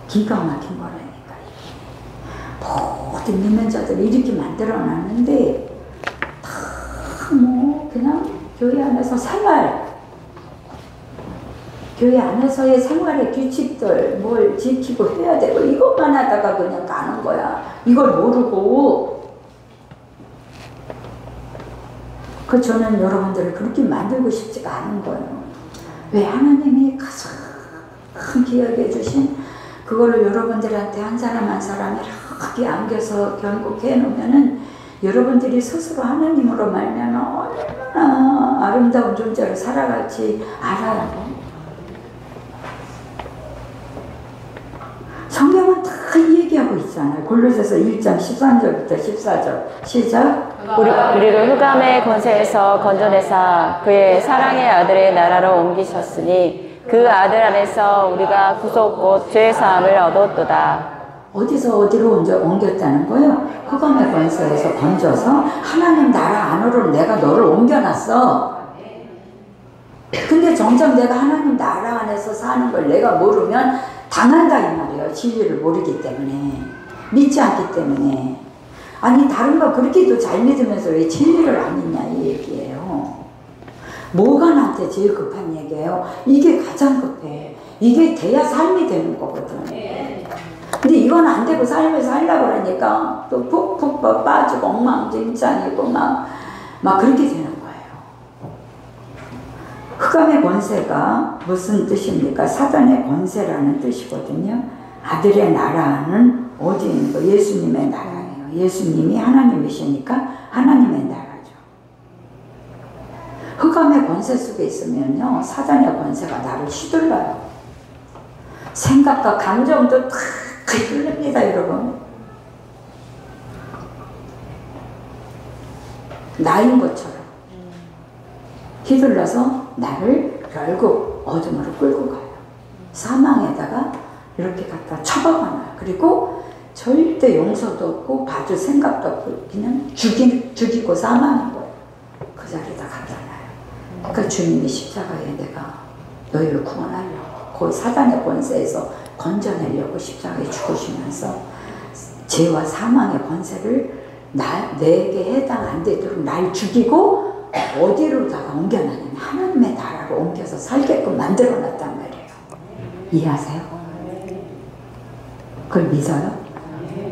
기가 막힌 거라니까. 모든 믿는 자들을 이렇게 만들어놨는데 다 그냥 교회 안에서 교회 안에서의 생활의 규칙들 뭘 지키고 해야 되고 이것만 하다가 그냥 가는 거야. 이걸 모르고. 저는 여러분들을 그렇게 만들고 싶지가 않은 거예요. 왜? 하나님이 가장 귀하게 주신 그거를 여러분들한테 한 사람 한 사람 이렇게 안겨서 결국 해놓으면은 여러분들이 스스로 하나님으로 말미암아 얼마나 아름다운 존재로 살아갈지 알아요. 성경은 다 얘기하고 있잖아요. 골로새서 1장 13절부터 14절 시작. 우리를 흑암의 권세에서 건져내사 그의 사랑의 아들의 나라로 옮기셨으니 그 아들 안에서 우리가 구속 곧 죄 사함을 얻었도다. 어디서 어디로 옮겼다는 거예요? 흑암의 권세에서 건져서 하나님 나라 안으로 내가 너를 옮겨놨어. 근데 정작 내가 하나님 나라 안에서 사는 걸 내가 모르면 당한다 이 말이에요. 진리를 모르기 때문에, 믿지 않기 때문에. 아니 다른 거 그렇게도 잘 믿으면서 왜 진리를 안 믿냐 이 얘기예요. 뭐가 나한테 제일 급한 얘기예요? 이게 가장 급해. 이게 돼야 삶이 되는 거거든. 근데 이건 안 되고 삶을 살려고 그러니까 또 푹푹 빠지고 엉망진창이고 막 그렇게 되는 거예요. 흑암의 권세가 무슨 뜻입니까? 사단의 권세라는 뜻이거든요. 아들의 나라는 어디 있는 거? 예수님의 나라예요. 예수님이 하나님이시니까 하나님의 나라죠. 흑암의 권세 속에 있으면요, 사단의 권세가 나를 휘둘러요. 생각과 감정도 다 휘둘립니다, 여러분. 나인 것처럼 휘둘러서 나를 결국 어둠으로 끌고 가요. 사망에다가 이렇게 갖다 처박아놔요. 그리고 절대 용서도 없고 봐줄 생각도 없고 그냥 죽이고 사망인 거예요. 그 자리에다 갖다 놔요. 그러니까 주님이 십자가에 내가 너희를 구원하려고 그 사단의 권세에서 건져내려고 십자가에 죽으시면서 죄와 사망의 권세를 내게 해당 안 되도록 날 죽이고 어디로다가 옮겨놨냐면 하나님의 나라로 옮겨서 살게끔 만들어놨단 말이에요. 이해하세요? 그걸 믿어요?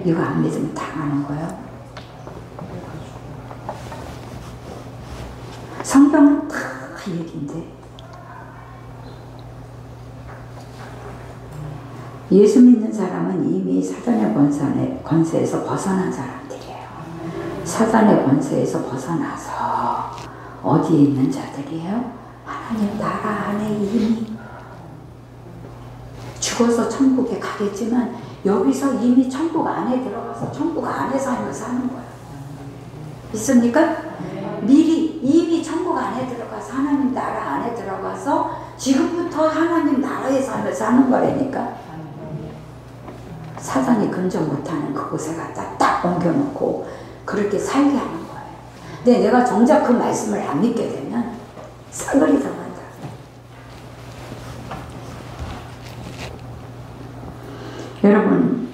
이거 안 믿으면 당하는 거예요. 성경은 다 얘기인데 예수 믿는 사람은 이미 사단의 권세에서 벗어난 사람들이에요. 사단의 권세에서 벗어나서 어디에 있는 자들이에요? 하나님 나라 안에 이미 죽어서 천국에 가겠지만 여기서 이미 천국 안에 들어가서 천국 안에 삶을 사는 거예요. 있습니까? 미리 이미 천국 안에 들어가서 하나님 나라 안에 들어가서 지금부터 하나님 나라의 삶을 사는 거라니까. 사단이 근접 못하는 그곳에 갖다 딱 옮겨놓고 그렇게 살게 하는 거예요. 근데 내가 정작 그 말씀을 안 믿게 되면 싸그리 당한다.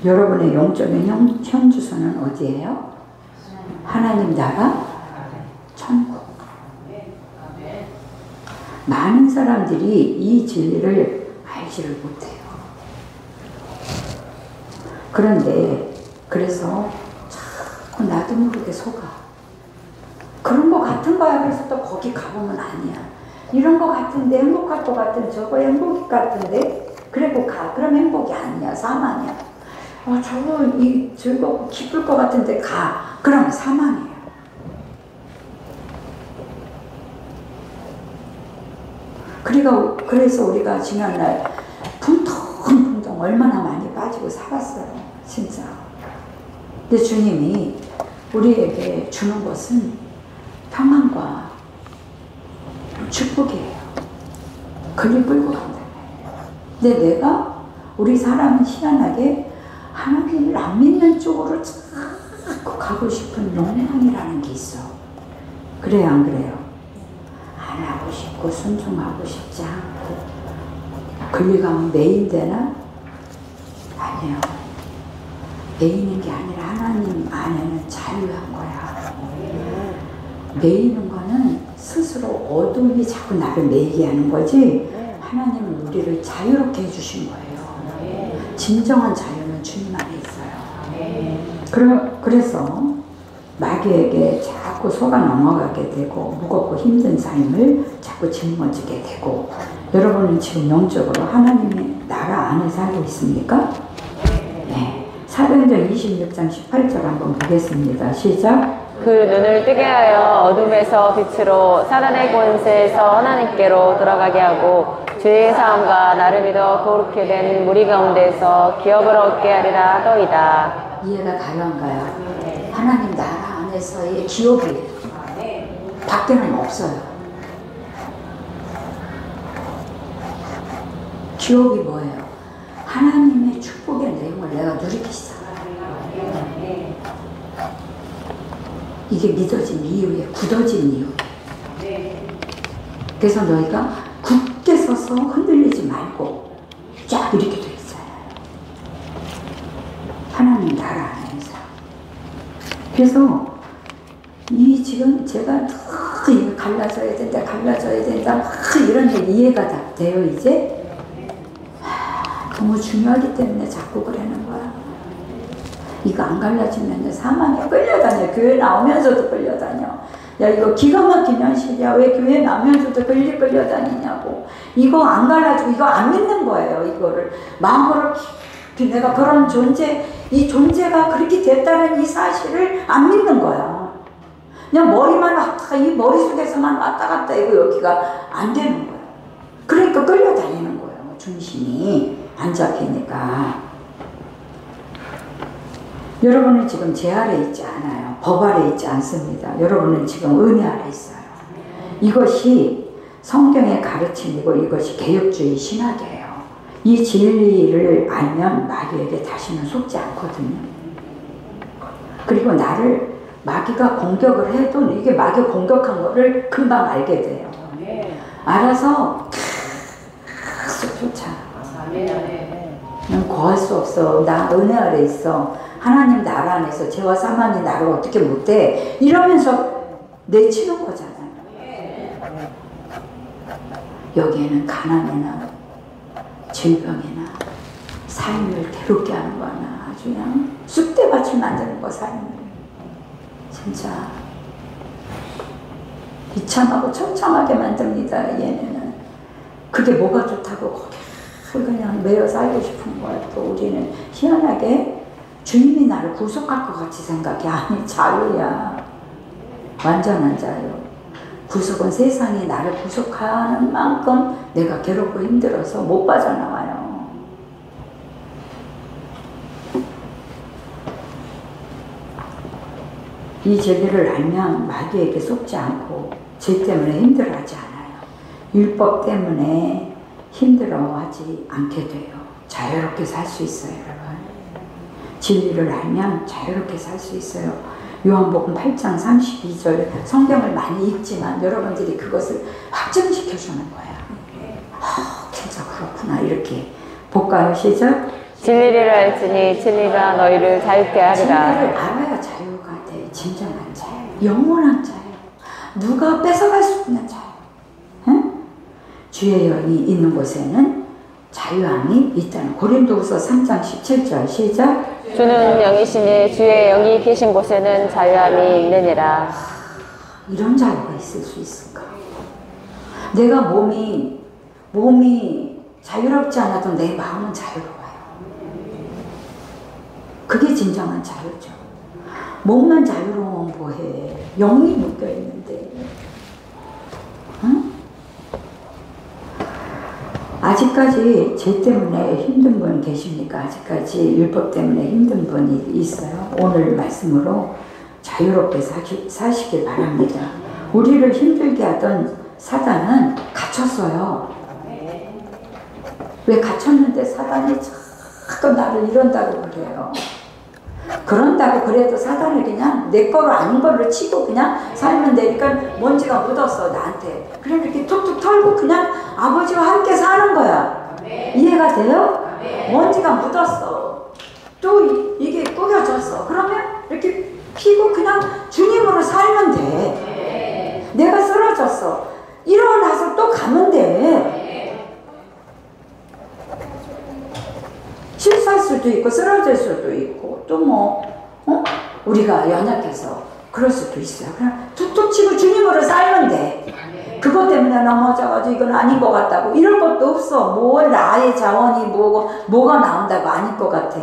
여러분의 영적인 현주소는 어디예요? 하나님 나라, 천국. 많은 사람들이 이 진리를 알지를 못해요. 그런데 그래서 자꾸 나도 모르게 속아. 그런 거 같은 거야. 그래서 또 거기 가보면 아니야. 이런 거 같은데 행복할 것 같은데 저거 행복 같은데 그래도 가. 그럼 행복이 아니야. 사망이야. 저거 즐겁고 기쁠 것 같은데 가. 그럼 사망이에요. 그래서 우리가 지난날 풍덩풍덩 얼마나 많이 빠지고 살았어요. 진짜. 근데 주님이 우리에게 주는 것은 평안과 축복이에요. 그를 끌고 간다. 근데 우리 사람은 희한하게 하나님을 안 믿는 쪽으로 자꾸 가고 싶은 욕망이라는 게 있어. 그래요, 안 그래요? 안 하고 싶고 순종하고 싶지 않고 그리가면 매인되나? 아니에요. 매이는 게 아니라 하나님 안에는 자유한 거야. 매이는 거는 스스로 어둠이 자꾸 나를 매이게 하는 거지 하나님은 우리를 자유롭게 해주신 거예요. 진정한 자유는 주님 안에 있어요. 그래서 마귀에게 자꾸 속아 넘어가게 되고 무겁고 힘든 삶을 자꾸 짊어지게 되고 여러분은 지금 영적으로 하나님의 나라 안에 살고 있습니까? 네. 사도행전 26장 18절 한번 보겠습니다. 시작. 그 눈을 뜨게 하여 어둠에서 빛으로 사단의 권세에서 하나님께로 돌아가게 하고 주의 사함과 나를 믿어 거룩게 된 무리 가운데서 기업을 얻게 하리라 하더이다. 이해가 가요 안 가요? 하나님 나라 안에서의 기업이 밖에는 없어요. 기업이 뭐예요? 하나님의 축복의 내용을 내가 누리기 시작해요. 이게 믿어진 이유에 굳어진 이유. 그래서 너희가 굳게 서서 흔들리지 말고 쫙 이렇게 돼 있어요. 하나님 나라 안에서. 그래서 이 지금 제가 이거 갈라져야 된다 이런 게 이해가 다 돼요 이제. 너무 중요하기 때문에 자꾸 그러는 거야. 이거 안 갈라지면 사망에 끌려다녀. 교회 나오면서도 끌려다녀. 야 이거 기가 막힌 현실이야. 왜 교회 나오면서도 끌려다니냐고. 이거 안 갈라지고 이거 안 믿는 거예요. 이거를 마음으로 깊이 내가 그런 존재, 이 존재가 그렇게 됐다는 이 사실을 안 믿는 거야. 그냥 머리만 왔다 이 머릿속에서만 왔다 갔다 이거 여기가 안 되는 거야. 그러니까 끌려다니는 거예요. 중심이 안 잡히니까. 여러분은 지금 제 아래 있지 않아요. 법 아래 있지 않습니다. 여러분은 지금 은혜 아래 있어요. 이것이 성경의 가르침이고 이것이 개혁주의 신학이에요. 이 진리를 알면 마귀에게 다시는 속지 않거든요. 그리고 나를 마귀가 공격을 해도 이게 마귀 공격한 거를 금방 알게 돼요. 알아서 계속 쫓아. 난 거할 수 없어. 나 은혜 아래 있어. 하나님 나라 안에서 죄와 사망이 나를 어떻게 못해. 이러면서 내치는 거잖아요. 여기에는 가난이나 질병이나 삶을 괴롭게 하는 거나 아주 그냥 쑥대밭을 만드는 거 삶을. 진짜 비참하고 처참하게 만듭니다. 얘네는. 그게 뭐가 좋다고 거기 그냥 매여 살고 싶은 거야. 또 우리는 희한하게 주님이 나를 구속할 것 같이 생각해. 아니 자유야. 완전한 자유. 구속은 세상이 나를 구속하는 만큼 내가 괴롭고 힘들어서 못 빠져나와요. 이 진리를 알면 마귀에게 속지 않고 죄 때문에 힘들어하지 않아요. 율법 때문에 힘들어하지 않게 돼요. 자유롭게 살 수 있어요, 여러분. 진리를 알면 자유롭게 살 수 있어요. 요한복음 8장 32절 성경을 많이 읽지만 여러분들이 그것을 확증시켜 주는 거야. 진짜 그렇구나. 이렇게 볼까요? 시작. 진리를 알지니 진리가 너희를 자유케 하리라. 진리를 알아야 자유가 돼. 진정한 자유. 영원한 자유. 누가 뺏어갈 수 없는 자유. 응? 주의 영이 있는 곳에는 자유함이 있다는. 고린도후서 3장 17절 시작. 주는 영이시니 주의 영이 계신 곳에는 자유함이 있느니라. 이런 자유가 있을 수 있을까? 내가 몸이 자유롭지 않아도 내 마음은 자유로워요. 그게 진정한 자유죠. 몸만 자유로우면 뭐해? 영이 묶여 있는데. 응? 아직까지 죄 때문에 힘든 분 계십니까? 아직까지 율법 때문에 힘든 분이 있어요? 오늘 말씀으로 자유롭게 사시길 바랍니다. 우리를 힘들게 하던 사단은 갇혔어요. 왜 갇혔는데 사단이 자꾸 나를 이런다고 그래요. 그런다고 그래도 사단을 그냥 내 거로 아닌 걸로 치고 그냥 살면 되니까 먼지가 묻었어 나한테. 그럼 이렇게 툭툭 털고 그냥 아버지와 함께 사는 거야. 이해가 돼요? 먼지가 묻었어. 또 이게 꾸겨졌어. 그러면 이렇게 피고 그냥 주님으로 살면 돼. 내가 쓰러졌어. 일어나서 또 가면 돼. 실수할 수도 있고 쓰러질 수도 있고 또 우리가 연약해서 그럴 수도 있어요. 그냥 툭툭 치고 주님으로 살면 돼. 그것 때문에 넘어져가지고 이건 아닌 것 같다고 이럴 것도 없어. 뭘 나의 자원이 뭐가 나온다고 아닐 것 같아.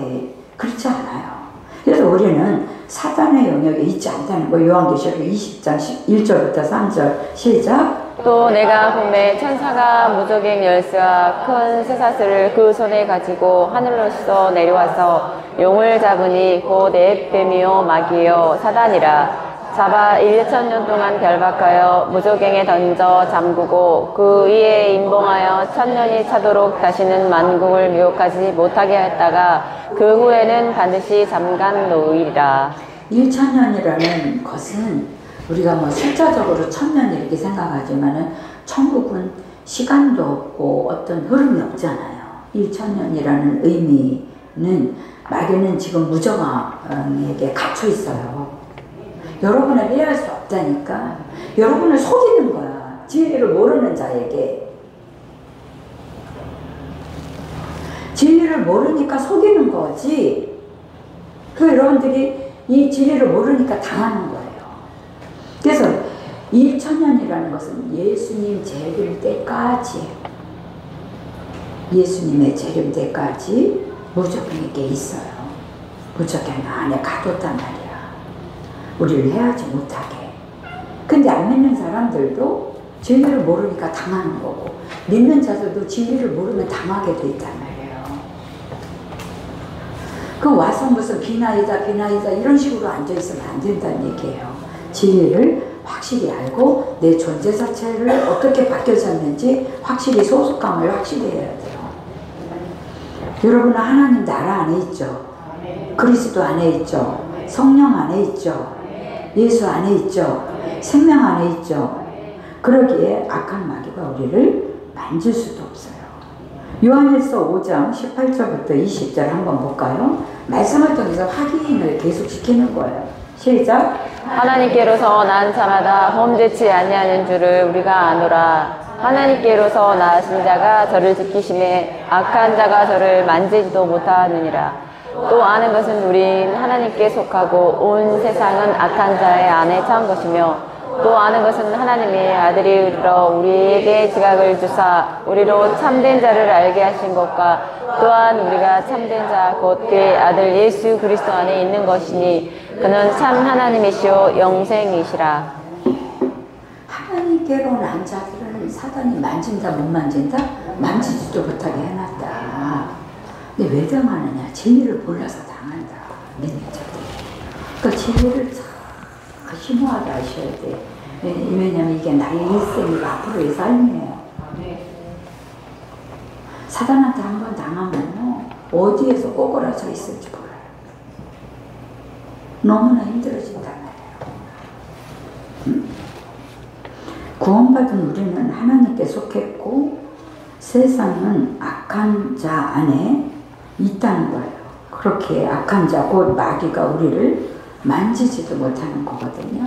그렇지 않아요. 그래서 우리는 사단의 영역에 있지 않다는 거. 요한계시록 20장 1절부터 3절 시작. 또 내가 보매 천사가 무적행 열쇠와 큰 쇠사슬을 그 손에 가지고 하늘로서 내려와서 용을 잡으니 곧 뱀이요 마귀요 사단이라. 잡아 1,000년 동안 결박하여 무적행에 던져 잠그고 그 위에 임봉하여 1000년이 차도록 다시는 만국을 미혹하지 못하게 했다가 그 후에는 반드시 잠깐 놓으리라. 1,000년이라는 것은 우리가 뭐 숫자적으로 1000년 이렇게 생각하지만은 천국은 시간도 없고 어떤 흐름이 없잖아요. 1,000년이라는 의미는 마귀는 지금 무저강에게 갇혀 있어요. 여러분을 해할 수 없다니까. 여러분을 속이는 거야. 진리를 모르는 자에게. 진리를 모르니까 속이는 거지. 그 여러분들이 이 진리를 모르니까 당하는 거예요. 그래서 1,000년이라는 것은 예수님 재림 때까지, 예수님의 재림 때까지 무저갱에게 있어요. 무저갱 안에 가뒀단 말이야. 우리를 해하지 못하게. 근데 안 믿는 사람들도 진리를 모르니까 당하는 거고, 믿는 자들도 진리를 모르면 당하게 돼 있단 말이에요. 그 와서 무슨 비나이다 이런 식으로 앉아있으면 안 된다는 얘기예요. 진리를 확실히 알고 내 존재 자체를 어떻게 바뀌어졌는지 확실히 소속감을 확실히 해야 돼요. 여러분은 하나님 나라 안에 있죠. 그리스도 안에 있죠. 성령 안에 있죠. 예수 안에 있죠. 생명 안에 있죠. 그러기에 악한 마귀가 우리를 만질 수도 없어요. 요한일서 5장 18절부터 20절 한번 볼까요? 말씀을 통해서 확인을 계속시키는 거예요. 시작. 하나님께로서 난 자마다 범죄치 아니하는 줄을 우리가 아노라. 하나님께로서 나신 자가 저를 지키심에 악한 자가 저를 만지지도 못하느니라. 또 아는 것은 우린 하나님께 속하고 온 세상은 악한 자의 안에 처한 것이며, 또 아는 것은 하나님의 아들이 이르러 우리에게 지각을 주사 우리로 참된 자를 알게 하신 것과, 또한 우리가 참된 자 곧 그의 아들 예수 그리스도 안에 있는 것이니 그는 참 하나님이시오 영생이시라. 하나님께로 난 자들은 사단이 만진다 못 만진다? 만지지도 못하게 해놨다. 근데 왜 당하느냐? 진리를 몰라서 당한다. 믿는 자들. 그러니까 진리를 참 심오하게 아셔야 돼. 왜냐면 이게 나의 일생이고 앞으로의 삶이에요. 사단한테 한번 당하면요, 어디에서 꼬꾸라져 있을지 몰라요. 너무나 힘들어진단 말이에요. 구원받은 우리는 하나님께 속했고 세상은 악한 자 안에 있다는 거예요. 그렇게 악한 자, 곧 마귀가 우리를 만지지도 못하는 거거든요.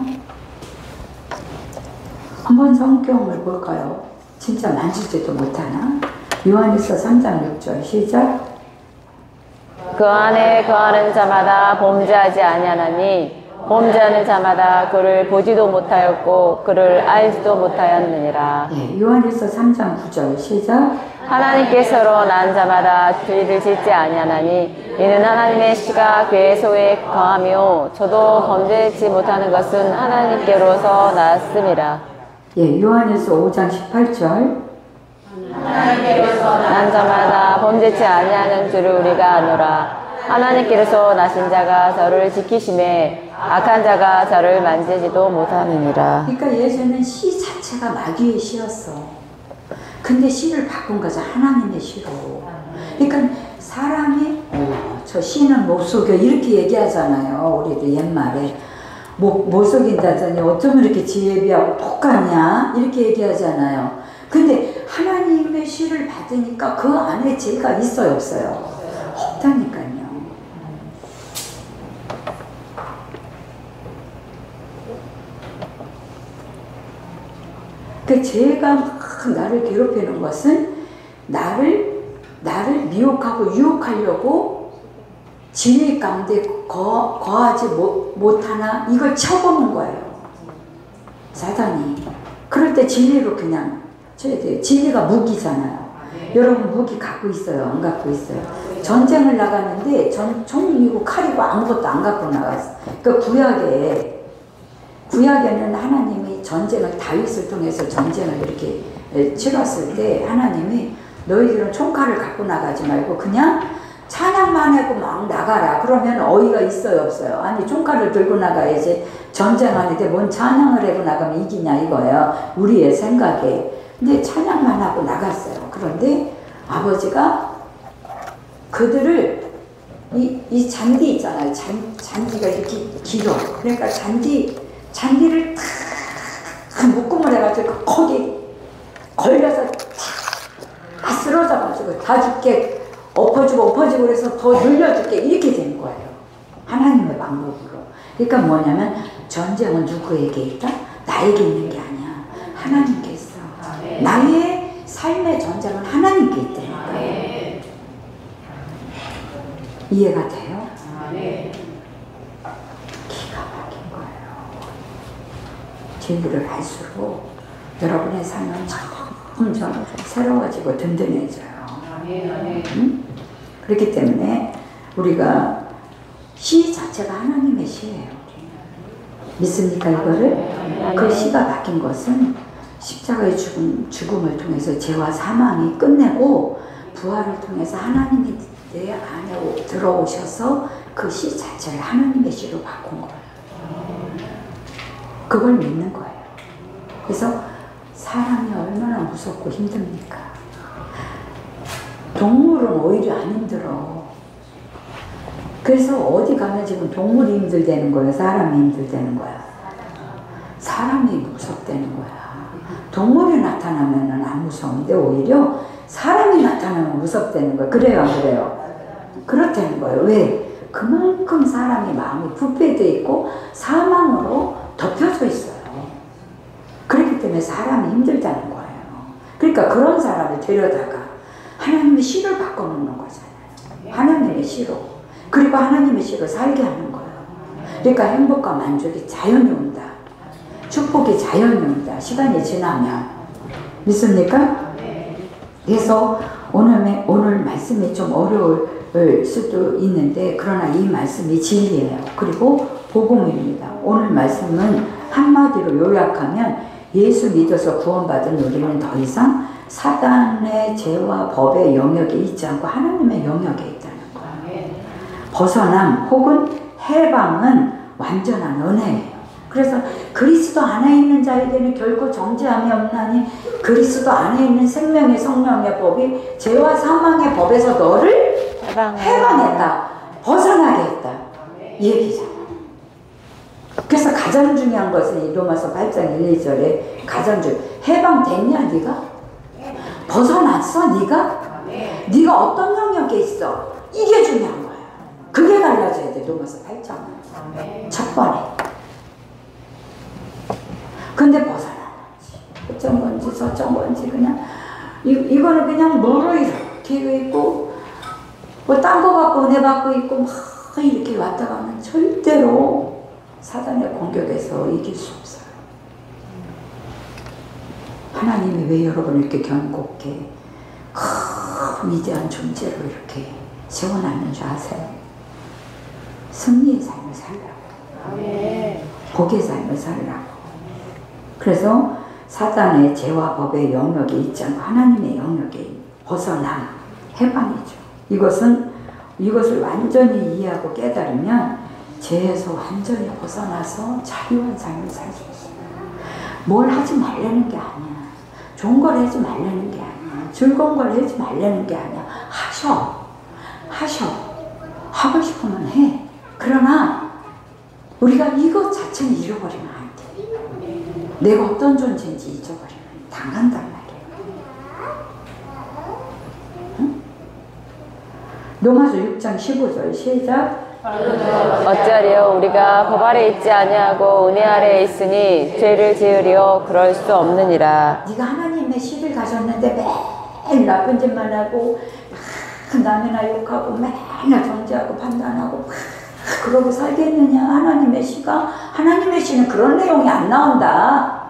한번 성경을 볼까요? 진짜 만지지도 못하나? 요한일서 3장 6절 시작. 그 안에 거하는 자마다 범죄하지 아니하나니 범죄하는 자마다 그를 보지도 못하였고 그를 알지도 못하였느니라. 네, 요한일서 3장 9절 시작. 하나님께서로 난 자마다 죄를 짓지 아니하나니 이는 하나님의 씨가 그의 소에 거하며 저도 범죄치 못하는 것은 하나님께로서 나았음이라. 예, 요한일서 5장 18절. 하나님께로서 난 자마다 범죄치 아니하는 줄을 우리가 아노라. 하나님께로서 나신 자가 저를 지키심에 악한 자가 저를 만지지도 못하느니라. 그러니까 예전엔 씨 자체가 마귀의 씨였어. 근데 씨를 바꾼 거죠. 하나님의 씨로. 그러니까 사람이 저 씨는 못 속여 이렇게 얘기하잖아요. 우리도 옛말에 못 속인다더니 어쩌면 이렇게 지혜비하고 똑같냐 이렇게 얘기하잖아요. 근데 하나님의 씨를 받으니까 그 안에 죄가 있어요, 없어요? 없다니까요. 그 죄가 막 나를 괴롭히는 것은 나를 미혹하고 유혹하려고 진리 가운데 거하지 못하나 이걸 쳐보는 거예요. 사단이. 그럴 때 진리로 그냥 쳐야 돼요. 진리가 무기잖아요. 여러분 무기 갖고 있어요? 안 갖고 있어요? 전쟁을 나가는데 총이고 칼이고 아무것도 안 갖고 나갔어. 그러니까 구약에는 하나님이 전쟁을 다윗을 통해서 전쟁을 이렇게 치렀을 때 하나님이 너희들은 총칼을 갖고 나가지 말고 그냥 찬양만 하고 막 나가라. 그러면 어이가 있어요 없어요? 아니 총칼을 들고 나가야지. 전쟁하는데 뭔 찬양을 하고 나가면 이기냐 이거예요. 우리의 생각에. 근데 찬양만 하고 나갔어요. 그런데 아버지가 그들을 이 잔디 있잖아요. 잔디가 이렇게 길어. 그러니까 잔디를 탁 묶음을 해가지고 거기 걸려서 다 쓰러져가지고 다 죽게 엎어지고 그래서 더 늘려줄게 이렇게 된 거예요. 하나님의 방법으로. 그러니까 뭐냐면 전쟁은 누구에게 있다? 나에게 있는 게 아니야. 하나님께 있어. 나의 삶의 전쟁은 하나님께 있다는 거예요. 이해가 돼요? 기가 막힌 거예요. 진리를 알수록 여러분의 삶은 점점 새로워지고 든든해져요. 응? 그렇기 때문에 우리가 시 자체가 하나님의 시예요. 믿습니까 이거를? 그 시가 바뀐 것은 십자가의 죽음을 통해서 죄와 사망이 끝내고 부활을 통해서 하나님이 내 안에 들어오셔서 그 시 자체를 하나님의 시로 바꾼 거예요. 그걸 믿는 거예요. 그래서 사람이 얼마나 무섭고 힘듭니까? 동물은 오히려 안 힘들어. 그래서 어디 가면 지금 동물이 힘들다는 거예요? 사람이 힘들다는 거야? 사람이 무섭다는 거야. 동물이 나타나면 안 무서운데 오히려 사람이 나타나면 무섭다는 거야. 그래요 안 그래요? 그렇다는 거예요. 왜? 그만큼 사람이 마음이 부패되어 있고 사망으로 덮여져 있어요. 그렇기 때문에 사람이 힘들다는 거예요. 그러니까 그런 사람을 데려다가 하나님의 시를 바꿔놓는 거잖아요. 하나님의 시로. 그리고 하나님의 시로 살게 하는 거예요. 그러니까 행복과 만족이 자연히 온다. 축복이 자연히 온다. 시간이 지나면. 믿습니까? 그래서 오늘 말씀이 좀 어려울 수도 있는데 그러나 이 말씀이 진리예요. 그리고 복음입니다. 오늘 말씀은 한마디로 요약하면 예수 믿어서 구원받은 우리는 더 이상 사단의 죄와 법의 영역에 있지 않고 하나님의 영역에 있다는 거예요. 벗어남 혹은 해방은 완전한 은혜예요. 그래서 그리스도 안에 있는 자에게는 결코 정죄함이 없나니 그리스도 안에 있는 생명의 성령의 법이 죄와 사망의 법에서 너를 해방했다. 벗어나게 했다. 이 얘기잖아. 그래서 가장 중요한 것은 이 로마서 8장 1, 2절에 가장 해방됐냐 네가? 벗어났어 네가? 네가 어떤 영역에 있어? 이게 중요한 거야. 그게 달라져야 돼. 로마서 8장은 첫 번에. 근데 벗어나지. 어쩐 건지 저쩐 건지 그냥 이거는 그냥 뭐로 이렇게 있고 뭐 딴 거 갖고 은혜 받고 있고 막 이렇게 왔다 가면 절대로 사단의 공격에서 이길 수 없어요. 하나님이 왜 여러분을 이렇게 견고하게 큰 위대한 존재로 이렇게 세워놨는 줄 아세요? 승리의 삶을 살라고. 복의 삶을 살라고. 그래서 사단의 죄와 법의 영역에 있지 않고 하나님의 영역에 벗어남, 해방이죠. 이것을 완전히 이해하고 깨달으면 죄에서 완전히 벗어나서 자유한 삶을 살 수 있어요. 뭘 하지 말라는 게 아니야. 좋은 걸 하지 말라는 게 아니야. 즐거운 걸 하지 말라는 게 아니야. 하셔. 하고 싶으면 해. 그러나 우리가 이것 자체는 잃어버리면 안 돼. 내가 어떤 존재인지 잊어버리면 당한단 말이에요. 응? 로마서 6장 15절 시작. 어찌하리요 우리가 법 아래 있지 아니하고 은혜 아래에 있으니 죄를 지으리요 그럴 수 없느니라. 네가 하나님의 시를 가졌는데 매일 나쁜 짓만 하고 남이나 욕하고 맨날 정죄하고 판단하고 그러고 살겠느냐. 하나님의 시는 그런 내용이 안 나온다.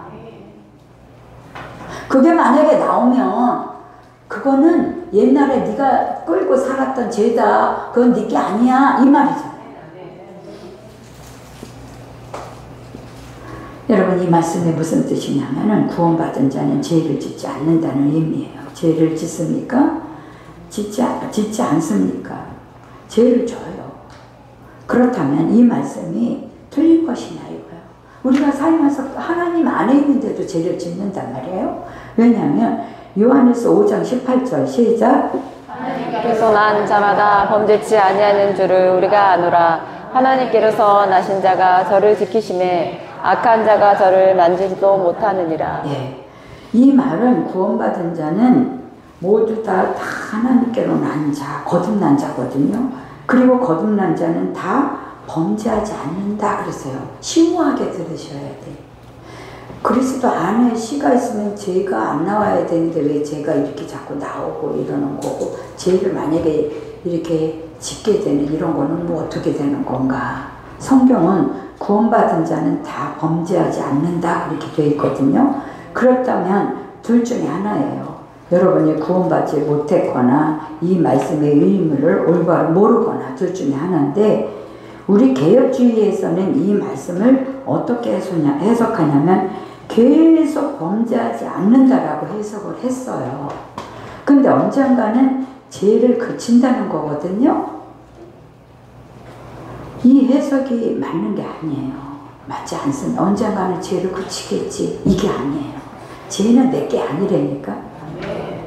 그게 만약에 나오면 그거는 옛날에 네가 끌고 살았던 죄다. 그건 네게 아니야. 이 말이잖아요. 여러분, 이 말씀이 무슨 뜻이냐면은 구원받은 자는 죄를 짓지 않는다는 의미예요. 죄를 짓습니까? 짓지 않습니까? 죄를 져요. 그렇다면 이 말씀이 틀린 것이냐 이거예요. 우리가 살면서 하나님 안에 있는데도 죄를 짓는단 말이에요. 왜냐하면 요한에서 5장 18절 시작. 하나님께서 난 자마다 범죄치 아니하는 줄을 우리가 아노라. 하나님께로서 나신 자가 저를 지키심에 악한 자가 저를 만지지도 못하느니라. 예. 이 말은 구원받은 자는 모두 다 하나님께로 난 자, 거듭난 자거든요. 그리고 거듭난 자는 다 범죄하지 않는다 그랬어요. 심오하게 들으셔야 돼. 그리스도 안에 씨가 있으면 죄가 안 나와야 되는데 왜 죄가 이렇게 자꾸 나오고 이러는 거고, 죄를 만약에 이렇게 짓게 되는 이런 거는 뭐 어떻게 되는 건가. 성경은 구원받은 자는 다 범죄하지 않는다 그렇게 되어 있거든요. 그렇다면 둘 중에 하나예요. 여러분이 구원받지 못했거나 이 말씀의 의미를 올바로 모르거나 둘 중에 하나인데, 우리 개혁주의에서는 이 말씀을 어떻게 해석하냐면 계속 범죄하지 않는다라고 해석을 했어요. 근데 언젠가는 죄를 그친다는 거거든요. 이 해석이 맞는 게 아니에요. 맞지 않습니다. 언젠가는 죄를 그치겠지. 이게 아니에요. 죄는 내게 아니라니까.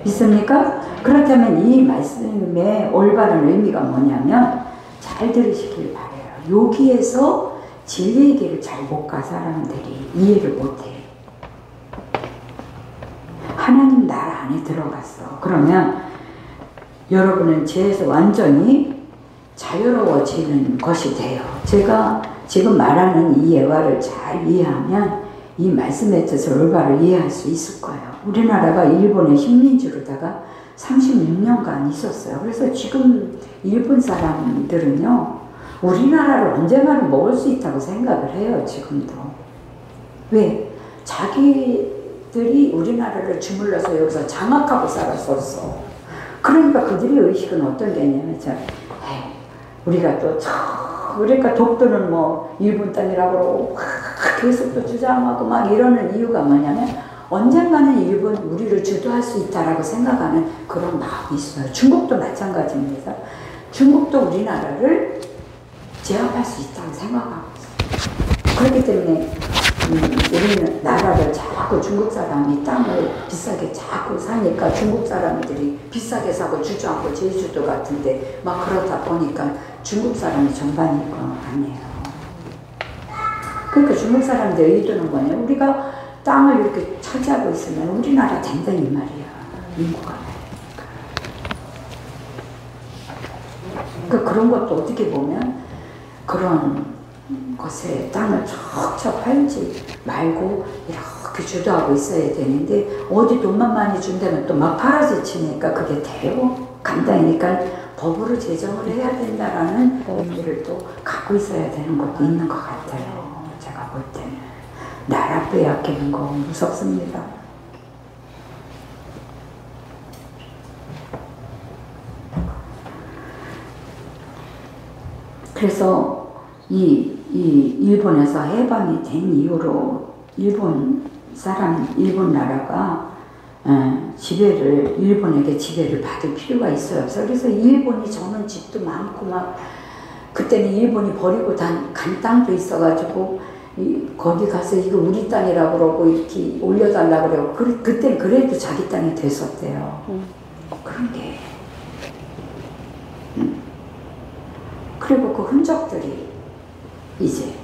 믿습니까? 그렇다면 이 말씀의 올바른 의미가 뭐냐면, 잘 들으시길 바래요. 여기에서 진리의 길을 잘 못 가 사람들이 이해를 못해. 하나님 나라 안에 들어갔어. 그러면 여러분은 죄에서 완전히 자유로워지는 것이 돼요. 제가 지금 말하는 이 예화를 잘 이해하면 이 말씀의 뜻을 올바로 이해할 수 있을 거예요. 우리나라가 일본의 식민지로다가 36년간 있었어요. 그래서 지금 일본 사람들은요, 우리나라를 언젠가는 먹을 수 있다고 생각을 해요. 지금도. 왜? 자기들이 우리나라를 주물러서 여기서 장악하고 살았었어. 그러니까 그들의 의식은 어떤 게 있냐면, 우리가 또 그러니까 독도는 뭐 일본 땅이라고 그러고 계속 또 주장하고 막 이러는 이유가 뭐냐면, 언젠가는 일본 우리를 주도할 수 있다라고 생각하는 그런 마음이 있어요. 중국도 마찬가지입니다. 중국도 우리나라를 제압할 수 있다고 생각하고 있어요. 그렇기 때문에 우리는 나라를 자꾸 중국 사람이 땅을 비싸게 자꾸 사니까 중국 사람들이 비싸게 사고 주저앉고 제주도 같은데 막 그러다 보니까 중국 사람이 전반인 거 아니에요. 그러니까 중국 사람들 의도는 뭐냐, 우리가 땅을 이렇게 차지하고 있으면 우리나라 된다 이 말이야. 인구가. 그러니까 그런 것도 어떻게 보면 그런 것에 땅을 척척 팔지 말고 이렇게 주도하고 있어야 되는데, 어디 돈만 많이 준다면 또 막 팔아제치니까 그게 돼요? 간다니까 법으로 제정을 해야 된다라는 의미를 또 갖고 있어야 되는 것도 있는 것 같아요. 제가 볼 때는 나라 빼앗기는 거 무섭습니다. 그래서 이 일본에서 해방이 된 이후로 일본 나라가 일본에게 지배를 받을 필요가 있어요. 그래서 일본이 저는 집도 많고 막, 그때는 일본이 버리고 간 땅도 있어가지고 거기 가서 이거 우리 땅이라고 그러고 이렇게 올려달라고 그러고, 그때는 그래도 자기 땅이 됐었대요. 그런 게. 그리고 그 흔적들이 이제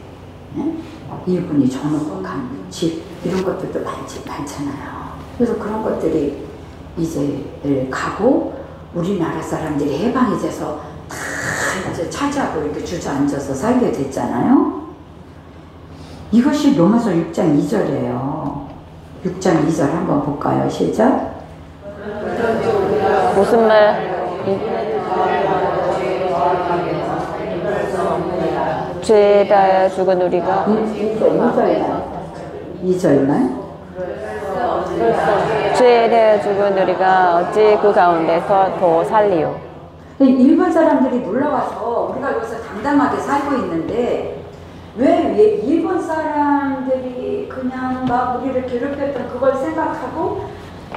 일본이 전후고 간 집 이런 것들도 많잖아요. 그래서 그런 것들이 이제 가고 우리나라 사람들이 해방이 돼서 다 이제 차지하고 이렇게 주저앉아서 살게 됐잖아요. 이것이 로마서 6장 2절이에요. 6장 2절 한번 볼까요? 시작. 무슨 말? 죄에 대하여 죽은 우리가 2절만 죄에 대하여 죽은 우리가 어찌 그 가운데서 더 살리요? 일본 사람들이 놀러와서 우리가 여기서 당당하게 살고 있는데 왜 일본 사람들이 그냥 막 우리를 괴롭혔던 그걸 생각하고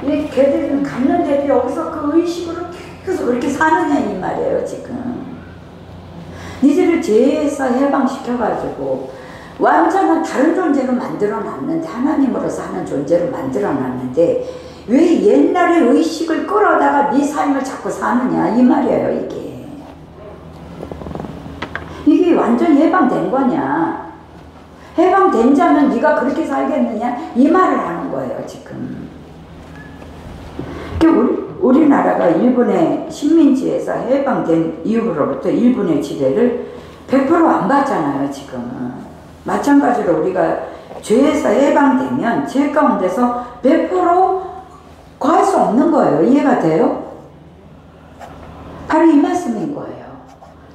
왜 걔들은 갔는데도 여기서 그 의식으로 계속 그렇게 사느냐 이 말이에요 지금. 니들을 죄에서 해방시켜가지고 완전한 다른 존재로 만들어놨는데, 하나님으로 사는 존재로 만들어놨는데 왜 옛날의 의식을 끌어다가 네 삶을 자꾸 사느냐 이 말이에요 이게. 이게 완전 해방된 거냐, 해방된 자면 네가 그렇게 살겠느냐 이 말을 하는 거예요 지금. 우리나라가 일본의 식민지에서 해방된 이후로부터 일본의 지배를 100% 안 받잖아요 지금은. 마찬가지로 우리가 죄에서 해방되면 죄 가운데서 100% 거할 수 없는 거예요. 이해가 돼요? 바로 이 말씀인 거예요.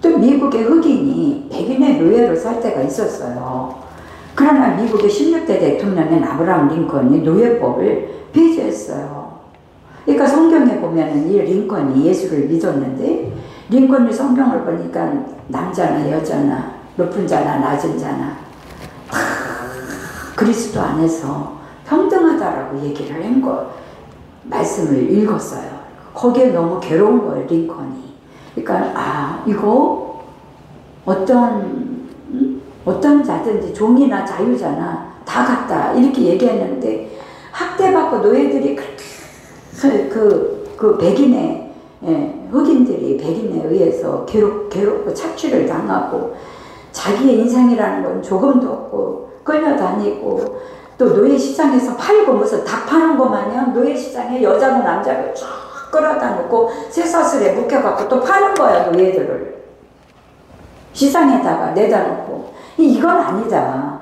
또 미국의 흑인이 백인의 노예로 살 때가 있었어요. 그러나 미국의 16대 대통령인 아브라함 링컨이 노예법을 폐지했어요. 그러니까 성경에 보면은 이 링컨이 예수를 믿었는데, 링컨이 성경을 보니까 남자나 여자나 높은 자나 낮은 자나 다 그리스도 안에서 평등하다라고 얘기를 한 거, 말씀을 읽었어요. 거기에 너무 괴로운 거예요 링컨이. 그러니까 이거 어떤 자든지 종이나 자유자나 다 같다 이렇게 얘기했는데, 학대받고 노예들이 그 백인의 흑인들이 백인에 의해서 괴롭고 착취를 당하고 자기의 인생이라는 건 조금도 없고 끌려다니고, 또 노예시장에서 팔고 무슨 닭 파는 거 마냥 노예시장에 여자고 남자고 쫙 끌어다 놓고 쇠사슬에 묶여갖고 또 파는 거야 노예들을 시장에다가 내다 놓고. 이건 아니다.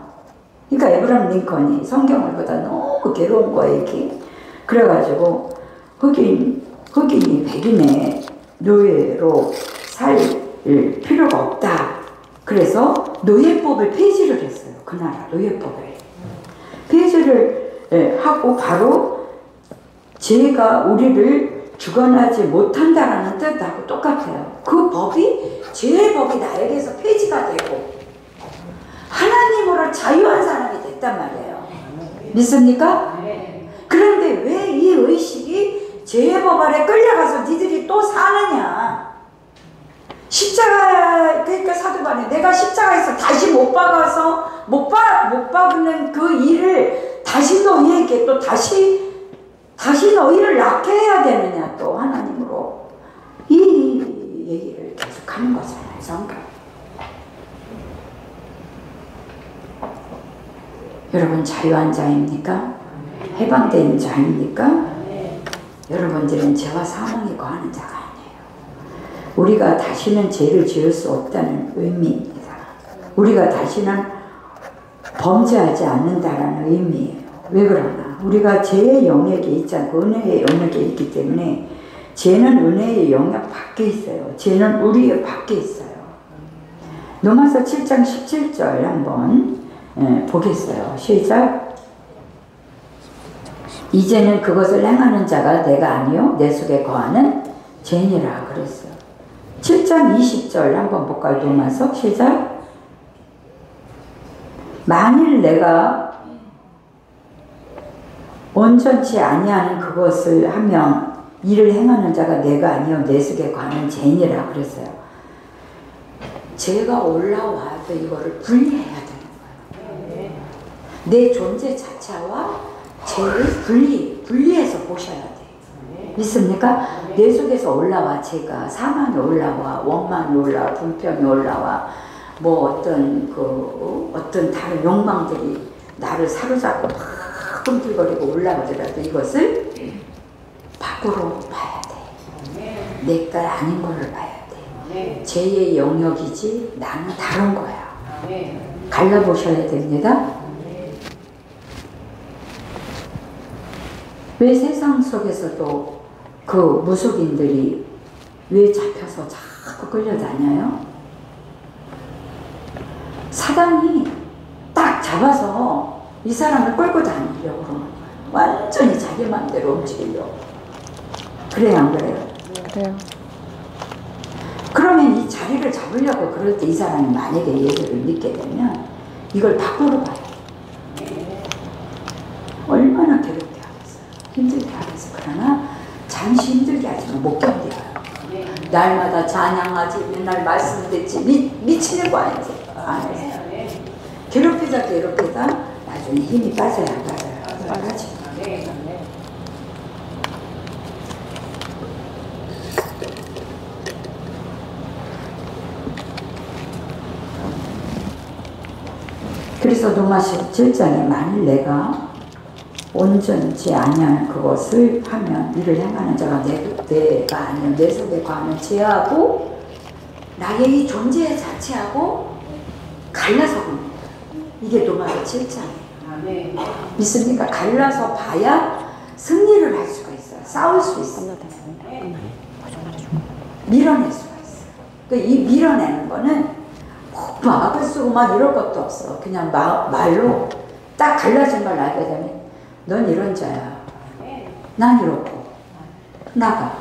그러니까 에브라임 링컨이 성경을 보다 너무 괴로운 거야 이게. 그래가지고 흑인이 백인의 노예로 살 필요가 없다. 그래서 노예법을 폐지를 했어요. 그 나라 노예법을 폐지를 하고, 바로 죄가 우리를 주관하지 못한다라는 뜻하고 똑같아요. 그 법이, 죄의 법이 나에게서 폐지가 되고 하나님으로 자유한 사람이 됐단 말이에요. 믿습니까? 그런데 왜 이 의식이 죄의 법 아래 끌려가서 니들이 또 사느냐. 십자가, 그러니까 사도바울이 내가 십자가에서 다시 못 박는 그 일을 다시 너희에게 또 다시 너희를 낳게 해야 되느냐, 또 하나님으로. 이 얘기를 계속 하는 거잖아요 성경. 여러분 자유한 자입니까? 해방된 자입니까? 여러분들은 죄와 사망에 거하는 자가 아니에요. 우리가 다시는 죄를 지을 수 없다는 의미입니다. 우리가 다시는 범죄하지 않는다라는 의미예요. 왜 그러나? 우리가 죄의 영역에 있지 않고 은혜의 영역에 있기 때문에, 죄는 은혜의 영역 밖에 있어요. 죄는 우리의 밖에 있어요. 로마서 7장 17절 한번 보겠어요. 시작. 이제는 그것을 행하는 자가 내가 아니요 내 속에 거하는 죄니라 그랬어요. 7장 20절 한번 볼까요? 로마서 시작. 만일 내가 온전치 아니하는 그것을 하면 이를 행하는 자가 내가 아니요 내 속에 거하는 죄니라 그랬어요. 죄가 올라와도 이거를 분리해야 되는 거예요. 내 존재 자체와 죄를 분리해서 보셔야 돼요. 믿습니까? 내 속에서 올라와 죄가, 사망이 올라와, 원망이 올라와, 불평이 올라와, 뭐 어떤 다른 욕망들이 나를 사로잡고 막 꿈틀거리고 올라오더라도 이것을 밖으로 봐야 돼. 내 것 아닌 거를 봐야 돼. 죄의 영역이지 나는 다른 거야. 갈라보셔야 됩니다. 왜 세상 속에서도 그 무속인들이 왜 잡혀서 자꾸 끌려다녀요? 사단이 딱 잡아서 이 사람을 끌고 다니려고 그러는 거예요. 완전히 자기 마음대로 움직이려고. 그래요 안 그래요? 그래요. 자리를 잡으려고 그럴 때 이 사람이 만약에 예수를 믿게 되면 이걸 밖으로 봐요. 얼마나 괴롭게 하겠어요. 힘들게 하겠어요. 그러나 잠시 힘들게 하지만 못 견뎌요. 날마다 찬양하지, 맨날 말씀 듣지, 미치는 거 아니죠. 괴롭히다 나중에 힘이 빠져야 안 빠져요. 빠지죠. 그래서 로마서 7장에 만일 내가 온전치 아니한 그것을 하면 이를 행하는 자가 내가 아니면 내 속에 관을 제하고 나의 이 존재 자체하고 갈라서 봅니다. 이게 로마서 7장이에요. 믿습니까? 갈라서 봐야 승리를 할 수가 있어요. 싸울 수 있어요. 밀어낼 수가 있어요. 그러니까 이 밀어내는 거는 꼭 막을 쓰고 막 이럴 것도 없어. 그냥 말로 딱 갈라진 걸 알게 되면 넌 이런 자야. 난 이렇고. 나가.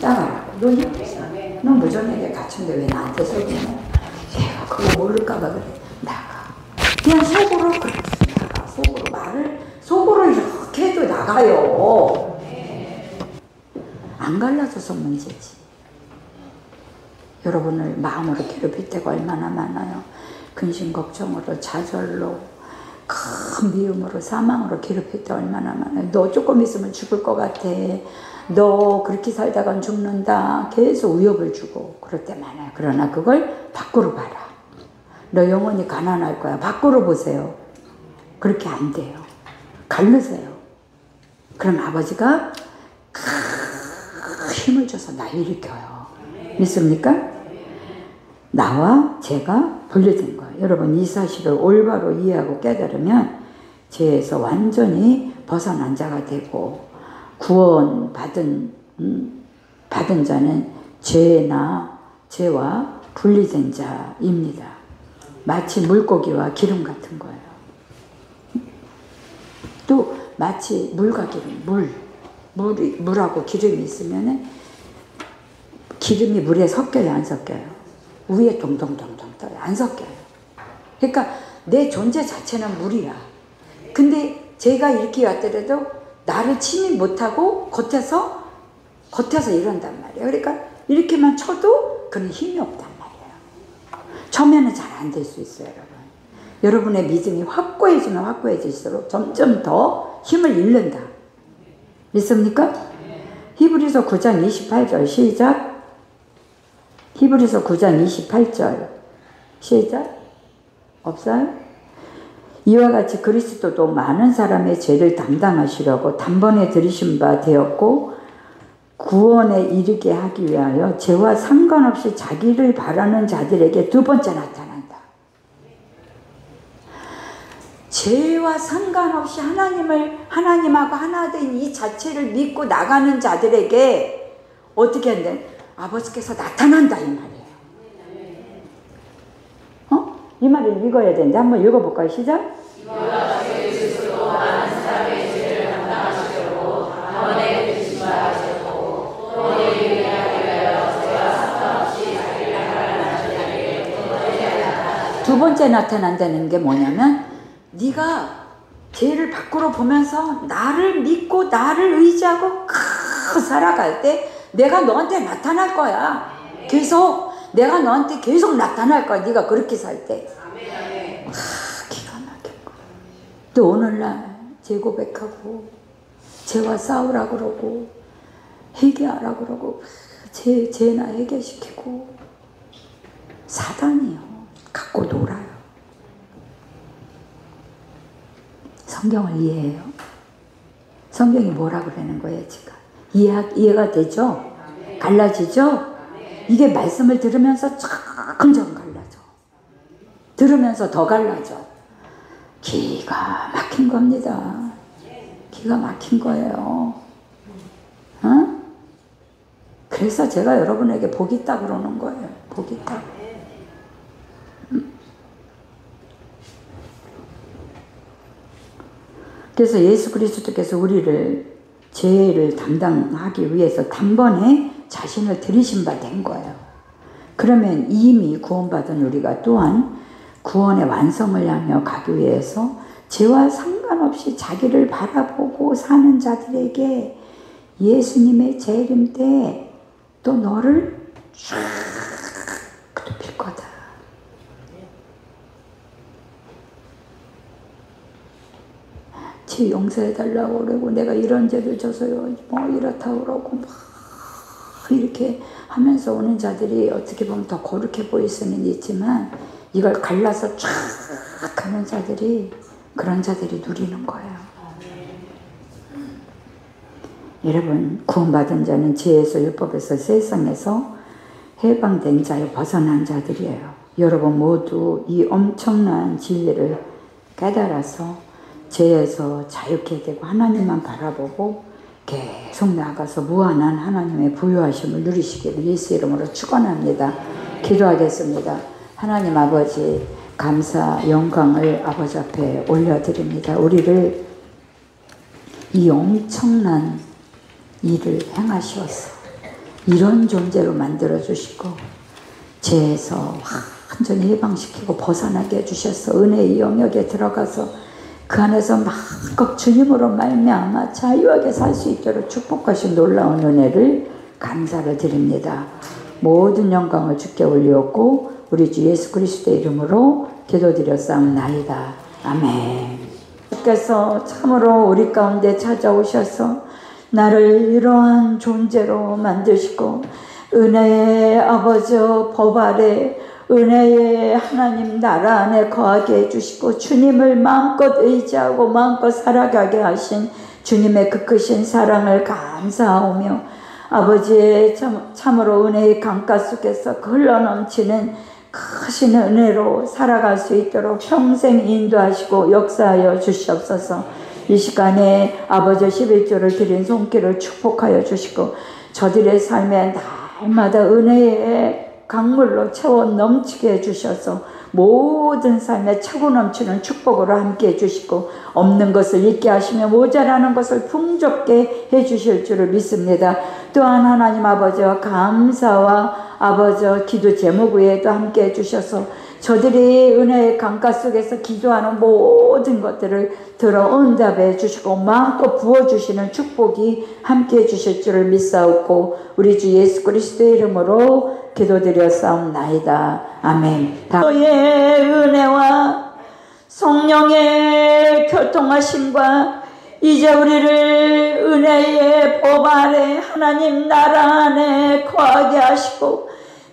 넌 이렇게. 넌 무전에게 갇힌데 왜 나한테 속이냐. 얘가 그거 모를까봐 그래. 나가. 그냥 속으로 그렇게 나가. 속으로 말을 속으로 이렇게 해도 나가요. 안 갈라져서 문제지. 여러분을 마음으로 괴롭힐 때가 얼마나 많아요. 근심 걱정으로 좌절로 큰 미움으로 사망으로 괴롭힐 때 얼마나 많아요. 너 조금 있으면 죽을 것 같아. 너 그렇게 살다간 죽는다. 계속 위협을 주고 그럴 때 많아요. 그러나 그걸 밖으로 봐라. 너 영원히 가난할 거야. 밖으로 보세요. 그렇게 안 돼요. 갈르세요. 그럼 아버지가 큰 힘을 줘서 날 일으켜요. 믿습니까? 나와 죄가 분리된 거예요. 여러분 이 사실을 올바로 이해하고 깨달으면 죄에서 완전히 벗어난 자가 되고 구원 받은 자는 죄와 분리된 자입니다. 마치 물고기와 기름 같은 거예요. 또 마치 물과 기름, 물하고 기름이 있으면은 기름이 물에 섞여요, 안 섞여요? 위에 동동동동 떠요. 안 섞여요. 그러니까 내 존재 자체는 물이야. 근데 제가 이렇게 왔더라도 나를 침입 못하고 겉에서 이런단 말이에요. 그러니까 이렇게만 쳐도 그런 힘이 없단 말이에요. 처음에는 잘 안 될 수 있어요, 여러분. 여러분의 믿음이 확고해지면 확고해질수록 점점 더 힘을 잃는다. 믿습니까? 히브리서 9장 28절 시작. 히브리서 9장 28절 시작. 없어요? 이와 같이 그리스도도 많은 사람의 죄를 담당하시려고 단번에 들이신 바 되었고 구원에 이르게 하기 위하여 죄와 상관없이 자기를 바라는 자들에게 두 번째 나타난다. 죄와 상관없이 하나님하고 하나 된 이 자체를 믿고 나가는 자들에게 어떻게 한대? 아버지께서 나타난다 이 말이에요. 이 말을 읽어야 되는데 한번 읽어볼까요? 시작. 두 번째 나타난다는 게 뭐냐면 네가 죄를 밖으로 보면서 나를 믿고 나를 의지하고 살아갈 때 내가 너한테 나타날 거야. 계속 내가 너한테 계속 나타날 거야. 네가 그렇게 살 때. 기가 막힌 거. 또 오늘날 죄 고백하고 죄와 싸우라 그러고 회개하라 그러고 죄나 해결시키고 사단이요. 갖고 놀아요. 성경을 이해해요. 성경이 뭐라 그러는 거예요 지금. 이해가 되죠? 갈라지죠? 이게 말씀을 들으면서 점점 갈라져. 들으면서 더 갈라져. 기가 막힌 겁니다. 기가 막힌 거예요. 그래서 제가 여러분에게 복 있다 그러는 거예요. 복 있다. 그래서 예수 그리스도께서 우리를 죄를 담당하기 위해서 단번에 자신을 들이신 바 된 거예요. 그러면 이미 구원받은 우리가 또한 구원의 완성을 향하여 가기 위해서 죄와 상관없이 자기를 바라보고 사는 자들에게 예수님의 재림 때 또 너를 쫙 높일 거다. 죄 용서해달라고 그러고 내가 이런 죄를 져서요 뭐 이렇다고 그러고 막 이렇게 하면서 오는 자들이 어떻게 보면 더 거룩해 보일 수는 있지만 이걸 갈라서 쫙 하는 자들이 그런 자들이 누리는 거예요. 여러분 구원받은 자는 죄에서 율법에서 세상에서 해방된 자여 벗어난 자들이에요. 여러분 모두 이 엄청난 진리를 깨달아서 죄에서 자유케 되고 하나님만 바라보고 계속 나아가서 무한한 하나님의 부유하심을 누리시기를 예수 이름으로 축원합니다. 기도하겠습니다. 하나님 아버지 감사 영광을 아버지 앞에 올려드립니다. 우리를 이 엄청난 일을 행하시었어. 이런 존재로 만들어주시고 죄에서 완전히 해방시키고 벗어나게 해주셔서 은혜의 영역에 들어가서 그 안에서 마음껏 주님으로 말미암아 자유하게 살 수 있도록 축복하신 놀라운 은혜를 감사를 드립니다. 모든 영광을 주께 올리었고 우리 주 예수 그리스도의 이름으로 기도드렸사옵나이다. 아멘. 주께서 참으로 우리 가운데 찾아오셔서 나를 이러한 존재로 만드시고 은혜의 아버지 법 아래 은혜의 하나님 나라 안에 거하게 해주시고 주님을 마음껏 의지하고 마음껏 살아가게 하신 주님의 그 크신 사랑을 감사하오며 아버지의 참으로 은혜의 강가 속에서 흘러넘치는 크신 은혜로 살아갈 수 있도록 평생 인도하시고 역사하여 주시옵소서. 이 시간에 아버지 11조를 드린 손길을 축복하여 주시고 저들의 삶에 날마다 은혜의 강물로 채워 넘치게 해주셔서 모든 삶에 차고 넘치는 축복으로 함께 해주시고 없는 것을 있게 하시며 모자라는 것을 풍족게 해주실 줄을 믿습니다. 또한 하나님 아버지와 감사와 아버지 기도 제목 외에도 함께 해주셔서 저들이 은혜의 강가 속에서 기도하는 모든 것들을 들어 응답해 주시고 마음껏 부어주시는 축복이 함께 해주실 줄을 믿사옵고 우리 주 예수 그리스도의 이름으로 기도드렸사옵나이다. 아멘. 너의 은혜와 성령의 교통하심과 이제 우리를 은혜의 법 아래 하나님 나라 안에 거하게 하시고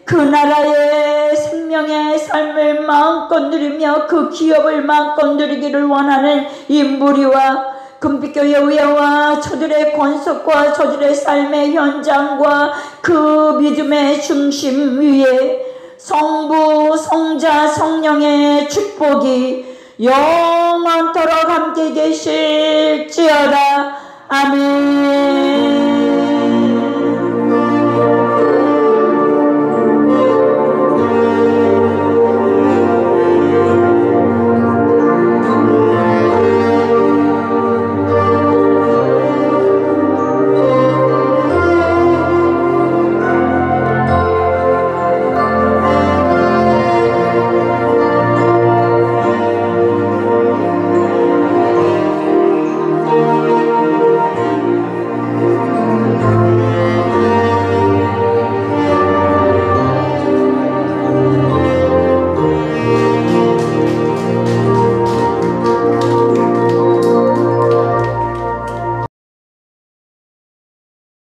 그 나라의 생명의 삶을 마음껏 누리며 그 기업을 마음껏 누리기를 원하는 이 무리와 금빛교회 의회와 저들의 권속과 저들의 삶의 현장과 그 믿음의 중심 위에 성부, 성자, 성령의 축복이 영원토록 함께 계실지어다. 아멘.